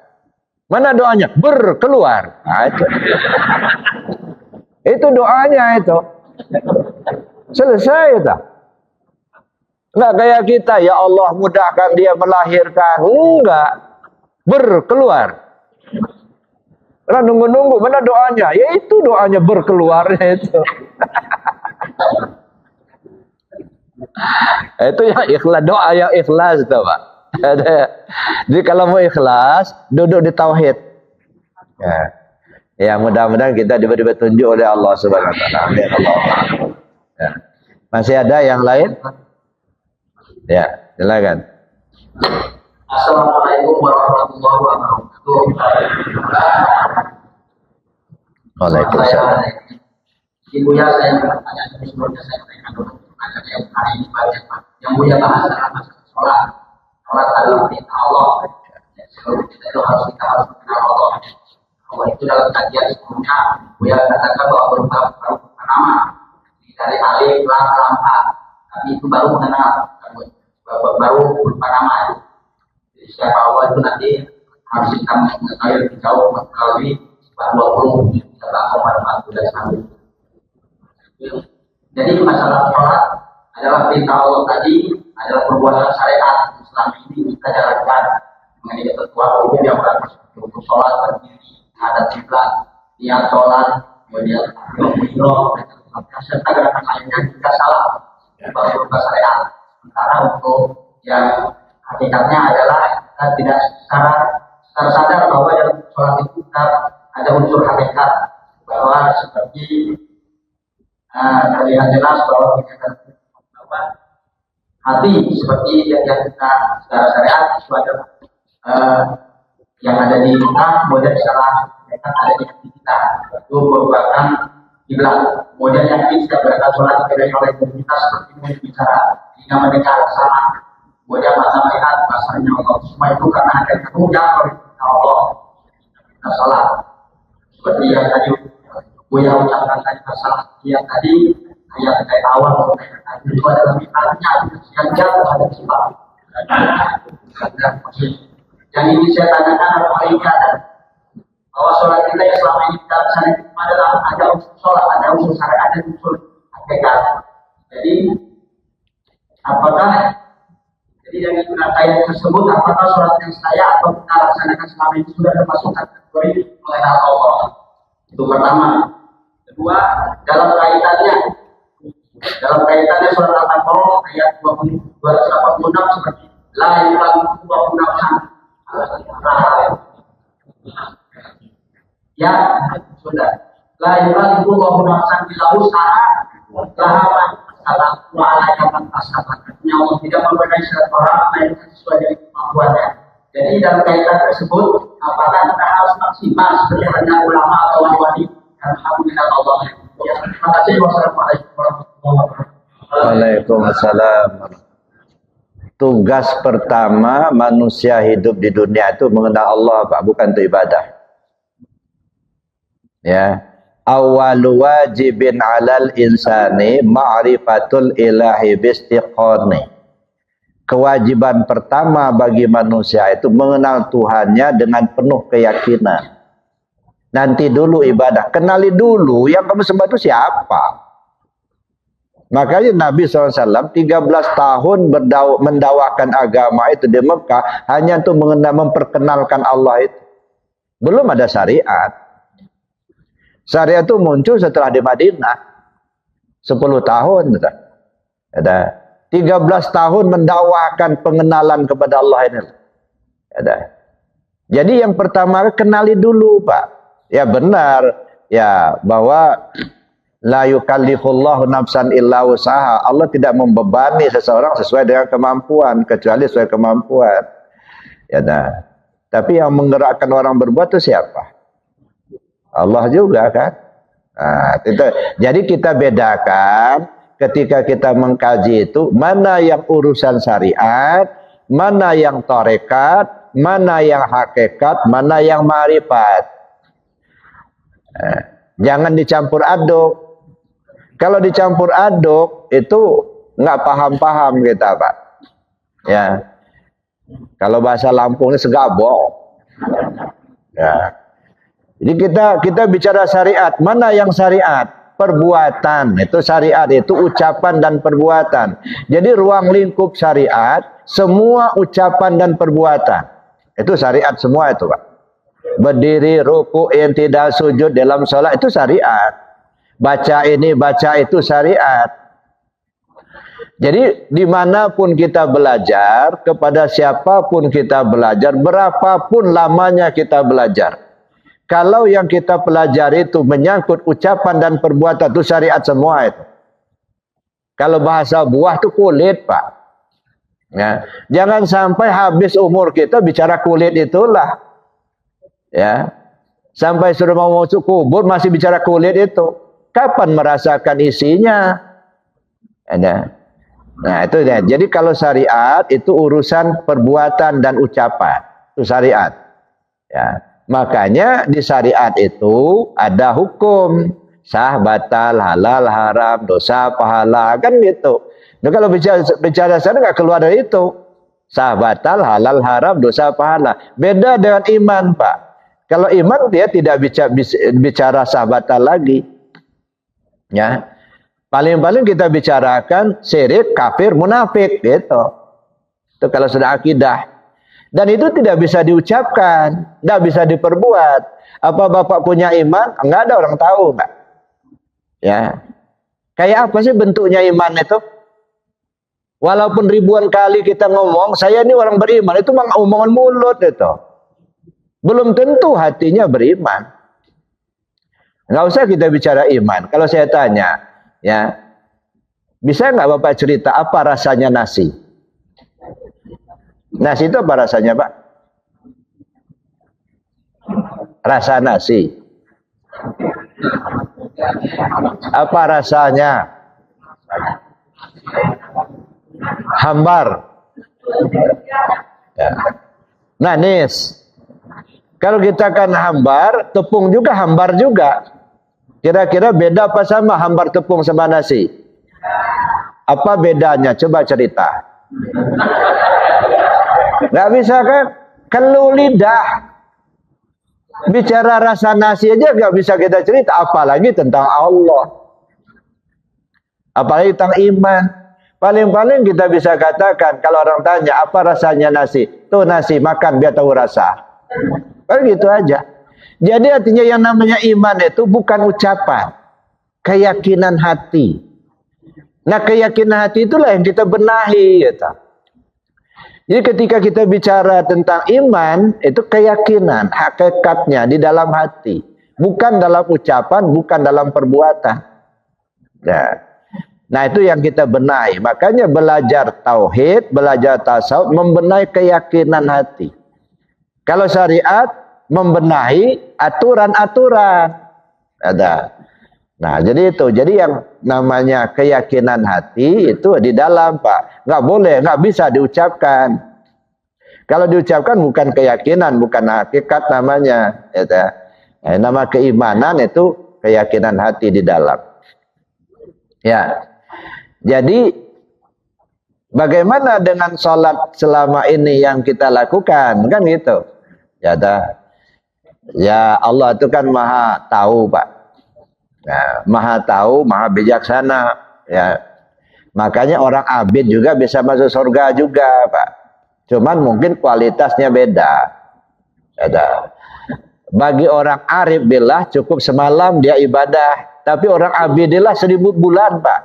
Mana doanya? Keluar. Nah, itu doanya itu. Selesai itu. Enggak kayak kita, ya Allah mudahkan dia melahirkan. Enggak. Keluar. Karena nunggu-nunggu, mana doanya? Ya itu doanya berkeluarnya itu. Itu yang ikhlas, doa yang ikhlas itu, Pak. Jadi kalau mau ikhlas, duduk di tauhid. Ya mudah-mudahan kita diberi petunjuk oleh Allah Subhanahu wa taala. Amin Allah. Ya. Masih ada yang lain? Ya, silakan. Assalamualaikum warahmatullahi wabarakatuh. Waalaikumsalam. Ibu ya, saya bertanya sebelumnya saya berikan dulu ada yang hari ini banyak yang Buya bahas dalam masalah sholat. Sholat adalah perintah Allah. Seluruh kita itu harus mengenal Allah. Allah itu dalam kajian sebelumnya Buya katakan bahwa berupa nama dari alif, lam, ha. Tapi itu baru mengenal, baru berupa nama itu. Jadi siapa Allah itu nanti harus kita mengetahui lebih jauh mengetahui bahwa 20 dan 1. Jadi masalah sholat adalah perintah Allah tadi, adalah perbuatan syariat Islam ini kita jalankan mengenai ketentuan hukum yang berlaku untuk sholat berdiri, menghadap kiblat, niat sholat, kemudian berdoa, serta gerakan lainnya kita salah berupa syariat. Sementara untuk yang hakikatnya adalah kita tidak secara sadar bahwa dalam sholat itu kita ada unsur hakikat bahwa seperti terlihat jelas bahwa hati seperti yang kita secara syariat itu adalah yang ada di kita, kemudian secara hakikat ada di hati kita, itu merupakan kiblat. Kemudian yang kita berangkat sholat dipilih oleh kita seperti ini bicara hingga mendengar salah, kemudian mata melihat bahasanya Allah, semua itu karena ada kemudian oleh Allah kita sholat seperti yang tadi Buya ucapkan tadi masalah yang tadi ayat kayak awal itu adalah misalnya yang jauh ada sifat. Yang ini saya tanyakan apa ini ada bahwa sholat kita yang selama ini kita laksanakan itu adalah ada usul sholat, ada usul syariat, ada usul hakikat. Jadi apakah jadi yang kaitan tersebut apakah sholat yang saya atau kita laksanakan selama ini sudah termasuk kategori mengenal Allah? Itu pertama. Kedua, dalam kaitannya surat Al-Baqarah ayat 286 seperti la yukallifu nafsan ya sudah la yukallifu nafsan illa wus'aha laha ma kasabat wa 'alaiha ma kasabat. Allah tidak memberikan setiap orang yang sesuai dengan kemampuannya. Jadi dalam kaitan tersebut apakah kita harus maksimal seperti hanya ulama atau wali-wali dan alhamdulillah Allah. Ya, terima kasih. Wassalamualaikum warahmatullahi wabarakatuh. Waalaikumsalam. Tugas pertama manusia hidup di dunia itu mengenal Allah, Pak, bukan untuk ibadah. Ya. Awwalu wajibin 'alal insani ma'rifatul ilahi bistiqani. Kewajiban pertama bagi manusia itu mengenal Tuhannya dengan penuh keyakinan. Nanti dulu ibadah. Kenali dulu yang kamu sembah itu siapa. Makanya Nabi SAW 13 tahun mendakwakan agama itu di Mekah hanya untuk memperkenalkan Allah itu. Belum ada syariat. Syariat itu muncul setelah di Madinah. 10 tahun. Ada 13 tahun mendakwakan pengenalan kepada Allah ini. Ada. Jadi yang pertama kenali dulu, Pak. Ya benar, ya bahwa la yukallifullahu nafsan illa wus'aha. Allah tidak membebani seseorang sesuai dengan kemampuan, kecuali sesuai kemampuan. Ya nah. Tapi yang menggerakkan orang berbuat itu siapa? Allah juga kan. Nah, jadi kita bedakan ketika kita mengkaji itu mana yang urusan syariat, mana yang tarekat, mana yang hakikat, mana yang ma'rifat. Jangan dicampur aduk. Kalau dicampur aduk itu nggak paham-paham kita, Pak. Ya. Kalau bahasa Lampungnya segabok. Ya. Jadi kita bicara syariat, mana yang syariat? Perbuatan, itu syariat, itu ucapan dan perbuatan. Jadi ruang lingkup syariat, semua ucapan dan perbuatan. Itu syariat semua itu, Pak. Berdiri, ruku, i'tidal, sujud dalam sholat itu syariat. Baca ini, baca itu syariat. Jadi dimanapun kita belajar, kepada siapapun kita belajar, berapapun lamanya kita belajar. Kalau yang kita pelajari itu menyangkut ucapan dan perbuatan itu syariat semua itu. Kalau bahasa buah itu kulit, Pak. Ya. Jangan sampai habis umur kita bicara kulit itulah. Ya. Sampai sudah mau masuk kubur masih bicara kulit itu. Kapan merasakan isinya? Ya. Nah, itu ya. Jadi kalau syariat itu urusan perbuatan dan ucapan. Itu syariat. Ya. Makanya di syariat itu ada hukum sah, batal, halal, haram, dosa, pahala, kan gitu. Nah, kalau bicara syariat nggak keluar dari itu. Sah, batal, halal, haram, dosa, pahala. Beda dengan iman, Pak. Kalau iman dia tidak bicara sah, batal lagi. Ya. Paling-paling kita bicarakan syirik, kafir, munafik gitu. Itu kalau sudah akidah. Dan itu tidak bisa diucapkan, tidak bisa diperbuat. Apa Bapak punya iman? Enggak ada orang tahu, Pak. Ya. Kayak apa sih bentuknya iman itu? Walaupun ribuan kali kita ngomong, saya ini orang beriman, itu omongan mulut itu. Belum tentu hatinya beriman. Enggak usah kita bicara iman. Kalau saya tanya, ya, bisa nggak Bapak cerita apa rasanya nasi? Nasi itu apa rasanya, Pak? Rasa nasi. Apa rasanya? Hambar. Ya. Manis. Kalau kita kan hambar, tepung juga hambar juga. Kira-kira beda apa sama hambar tepung sama nasi? Apa bedanya? Coba cerita. Nggak bisa kan? Kelu lidah. Bicara rasa nasi aja nggak bisa kita cerita, apalagi tentang Allah, apalagi tentang iman. Paling-paling kita bisa katakan kalau orang tanya apa rasanya nasi, tuh nasi makan biar tahu rasa. Kan gitu aja. Jadi artinya yang namanya iman itu bukan ucapan, keyakinan hati. Nah keyakinan hati itulah yang kita benahi, gitu. Jadi ketika kita bicara tentang iman, itu keyakinan, hakikatnya di dalam hati. Bukan dalam ucapan, bukan dalam perbuatan. Ya. Nah itu yang kita benahi. Makanya belajar tauhid, belajar tasawuf, membenahi keyakinan hati. Kalau syariat, membenahi aturan-aturan. Ada. Nah jadi itu. Jadi yang namanya keyakinan hati itu di dalam, Pak. Nggak boleh, nggak bisa diucapkan. Kalau diucapkan bukan keyakinan, bukan hakikat namanya. Nama keimanan itu keyakinan hati di dalam. Ya. Jadi bagaimana dengan sholat selama ini yang kita lakukan? Kan gitu. Ya Allah itu kan maha tahu, Pak. Ya, maha tahu, maha bijaksana. Ya. Makanya orang abid juga bisa masuk surga juga, Pak. Cuman mungkin kualitasnya beda. Bagi orang arif billah cukup semalam dia ibadah. Tapi orang abidillah 1000 bulan, Pak.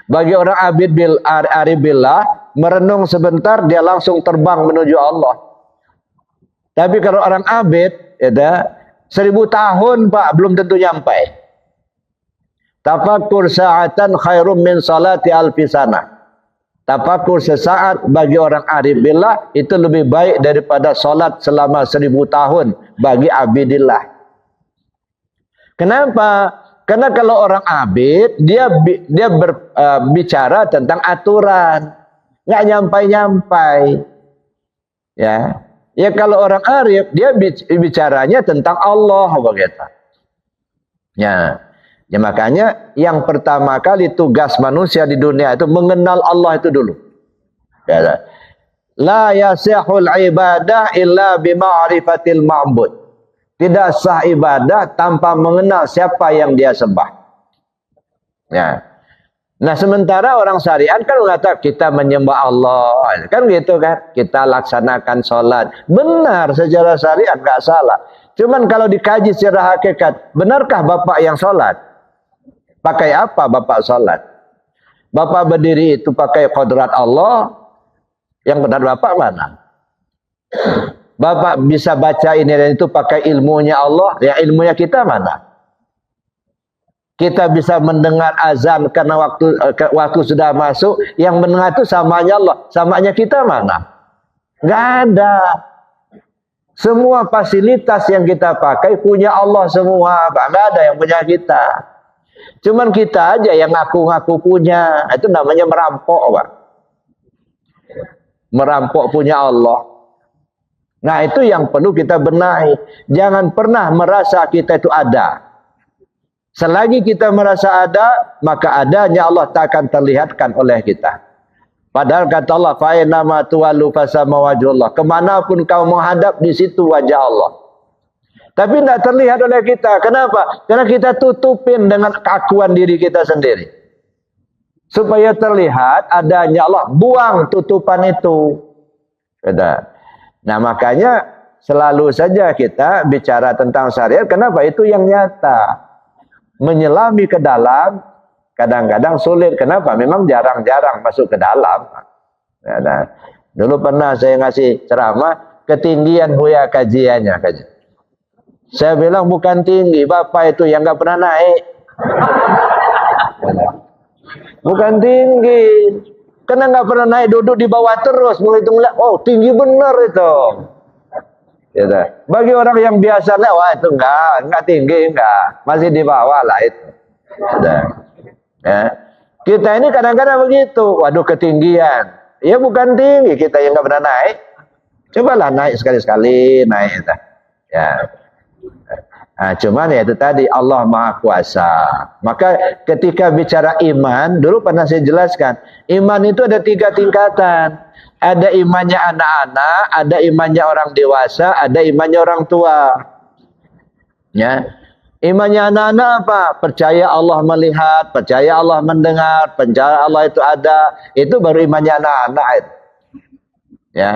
Bagi orang arif billah merenung sebentar dia langsung terbang menuju Allah. Tapi kalau orang abid, 1000 tahun, Pak, belum tentu nyampai. Tafakkur sa'atan khairum min salati alfi sanah. Tafakkur sesaat bagi orang arif billah itu lebih baik daripada salat selama 1000 tahun bagi abidillah. Kenapa? Karena kalau orang abid dia berbicara tentang aturan, nggak nyampai-nyampai. Ya. Ya kalau orang arif dia bicaranya tentang Allah begitu. Ya. Ya makanya yang pertama kali tugas manusia di dunia itu mengenal Allah itu dulu. Ya. La yasihul ibadah illa bima'rifatil ma'bud. Tidak sah ibadah tanpa mengenal siapa yang dia sembah. Ya. Nah sementara orang syariat kan mengatakan kita menyembah Allah. Kan gitu kan. Kita laksanakan sholat. Benar secara syariat nggak salah. Cuman kalau dikaji secara hakikat, benarkah Bapak yang sholat? Pakai apa Bapak sholat? Bapak berdiri itu pakai kodrat Allah. Yang benar Bapak mana? Bapak bisa baca ini dan itu pakai ilmunya Allah. Yang ilmunya kita mana? Kita bisa mendengar azan karena waktu sudah masuk. Yang mendengar itu samanya Allah. Samanya kita mana? Nggak ada. Semua fasilitas yang kita pakai punya Allah semua, Pak. Nggak ada yang punya kita. Cuman kita aja yang ngaku-ngaku punya. Itu namanya merampok, Pak. Merampok punya Allah. Nah itu yang perlu kita benahi. Jangan pernah merasa kita itu ada. Selagi kita merasa ada, maka adanya Allah tak akan terlihatkan oleh kita. Padahal kata Allah, fa'inama tuwallu fasama wajhullah. Kemanapun kau menghadap, di situ wajah Allah. Tapi tidak terlihat oleh kita. Kenapa? Karena kita tutupin dengan keakuan diri kita sendiri. Supaya terlihat adanya Allah, buang tutupan itu. Nah makanya selalu saja kita bicara tentang syariat. Kenapa? Itu yang nyata. Menyelami ke dalam kadang-kadang sulit. Kenapa? Memang jarang-jarang masuk ke dalam. Nah, dulu pernah saya ngasih ceramah, ketinggian Buya kajiannya. Saya bilang bukan tinggi, Bapak itu yang nggak pernah naik. Bukan tinggi. Karena nggak pernah naik, duduk di bawah terus. Menghitung, oh tinggi benar itu. Gitu. Bagi orang yang biasa, wah itu enggak tinggi, enggak. Masih di bawah lah itu. Gitu. Ya. Kita ini kadang-kadang begitu. Waduh ketinggian. Ya bukan tinggi, kita yang nggak pernah naik. Cobalah naik sekali-sekali, naik. Ya. Cuman ya itu tadi Allah Maha Kuasa. Maka ketika bicara iman, dulu pernah saya jelaskan, iman itu ada 3 tingkatan. Ada imannya anak-anak, ada imannya orang dewasa, ada imannya orang tua. Ya. Imannya anak-anak apa? Percaya Allah melihat, percaya Allah mendengar, percaya Allah itu ada. Itu baru imannya anak-anak itu. Ya.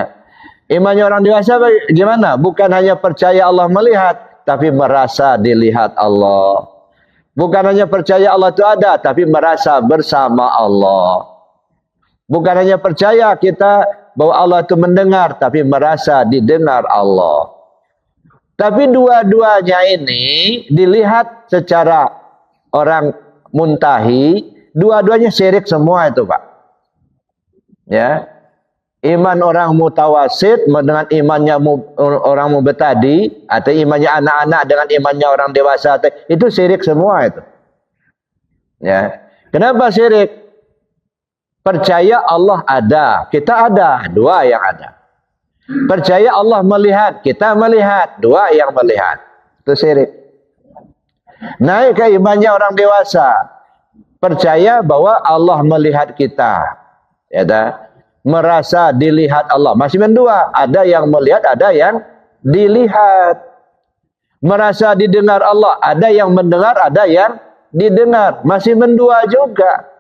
Imannya orang dewasa gimana? Bukan hanya percaya Allah melihat, tapi merasa dilihat Allah. Bukan hanya percaya Allah itu ada, tapi merasa bersama Allah. Bukan hanya percaya kita bahwa Allah itu mendengar, tapi merasa didengar Allah. Tapi dua-duanya ini dilihat secara orang muntahi, dua-duanya syirik semua itu, Pak. Ya. Iman orang mutawasid dengan imannya orang mubtadi, atau imannya anak-anak dengan imannya orang dewasa, itu syirik semua itu. Ya. Kenapa syirik? Percaya Allah ada, kita ada, 2 yang ada. Percaya Allah melihat, kita melihat, 2 yang melihat. Itu syirik. Naik ke imannya orang dewasa, percaya bahwa Allah melihat kita. Ya dah. Merasa dilihat Allah. Masih mendua, ada yang melihat, ada yang dilihat. Merasa didengar Allah, ada yang mendengar, ada yang didengar. Masih mendua juga.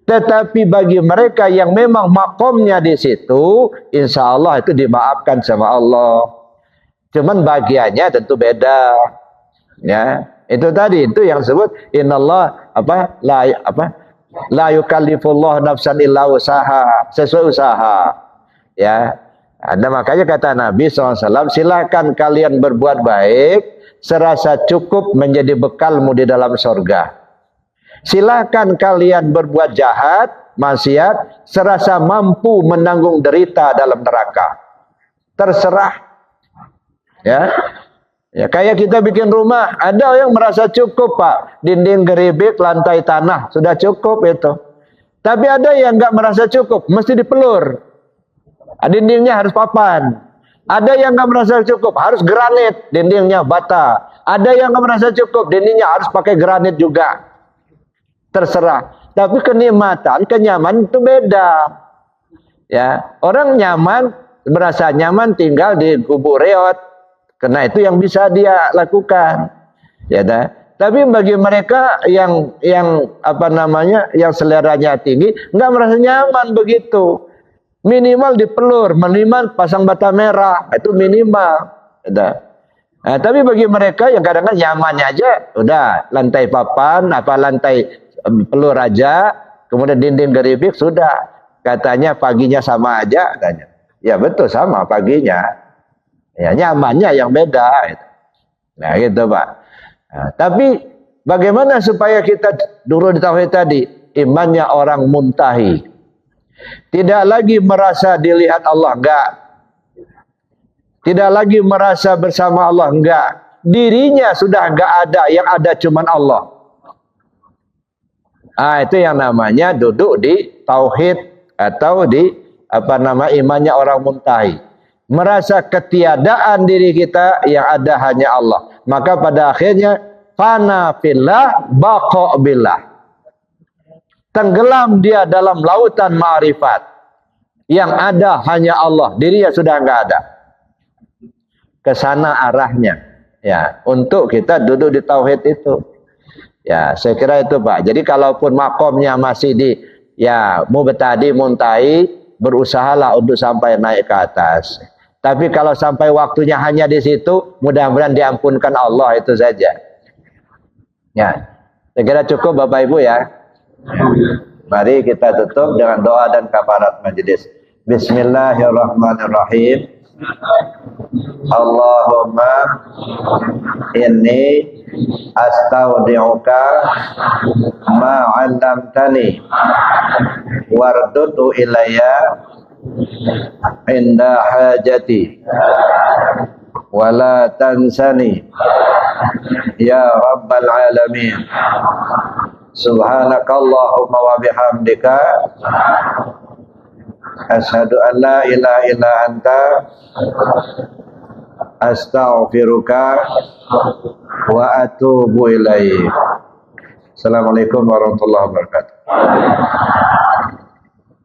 Tetapi bagi mereka yang memang makomnya di situ, insya Allah itu dimaafkan sama Allah. Cuman bagiannya tentu beda. Ya, itu tadi itu yang disebut innallah la yukallifullah nafsan illa usaha, sesuai usaha. Ya. Ada makanya kata Nabi SAW, silakan kalian berbuat baik serasa cukup menjadi bekalmu di dalam surga. Silakan kalian berbuat jahat, maksiat, serasa mampu menanggung derita dalam neraka. Terserah. Ya. Ya, kayak kita bikin rumah, ada yang merasa cukup, Pak. Dinding geribik, lantai tanah, sudah cukup itu. Tapi ada yang nggak merasa cukup, mesti dipelur. Dindingnya harus papan. Ada yang nggak merasa cukup, harus granit, dindingnya bata. Ada yang nggak merasa cukup, dindingnya harus pakai granit juga. Terserah. Tapi kenikmatan, kenyamanan itu beda. Ya, orang nyaman, merasa nyaman tinggal di gubuk reot. Karena itu yang bisa dia lakukan. Ya dah. Tapi bagi mereka yang yang seleranya tinggi, nggak merasa nyaman begitu. Minimal dipelur, minimal pasang bata merah, itu minimal. Ya dah. Nah, tapi bagi mereka yang kadang-kadang nyamannya aja, udah lantai papan, lantai pelur aja, kemudian dinding geribik sudah. Katanya paginya sama aja, katanya. Ya betul sama paginya. Ya nyamannya yang beda. Nah gitu Pak. Nah, tapi bagaimana supaya kita dulu di tauhid tadi imannya orang muntahi, tidak lagi merasa dilihat Allah, enggak. Tidak lagi merasa bersama Allah, enggak. Dirinya sudah enggak ada, yang ada cuman Allah. Itu yang namanya duduk di tauhid atau di imannya orang muntahi. Merasa ketiadaan diri kita, yang ada hanya Allah. Maka pada akhirnya fana fillah baqa billah. Tenggelam dia dalam lautan ma'rifat. Yang ada hanya Allah, dirinya sudah enggak ada. Ke sana arahnya. Ya, untuk kita duduk di tauhid itu. Ya, saya kira itu Pak. Jadi kalaupun makomnya masih di mubtadi muntahi, berusahalah untuk sampai naik ke atas. Tapi kalau sampai waktunya hanya di situ, mudah-mudahan diampunkan Allah, itu saja. Ya, saya kira cukup Bapak Ibu ya. Mari kita tutup dengan doa dan kafarat majelis. Bismillahirrahmanirrahim. Allahumma inni astaudi'uka ma 'allamtani wardudu ilayya inda hajati wala tansani ya rabbal alamin. Subhanakallahumma wa bihamdika asyhadu an la ilaha illa anta astaghfiruka wa atubu ilaik. Assalamualaikum warahmatullahi wabarakatuh.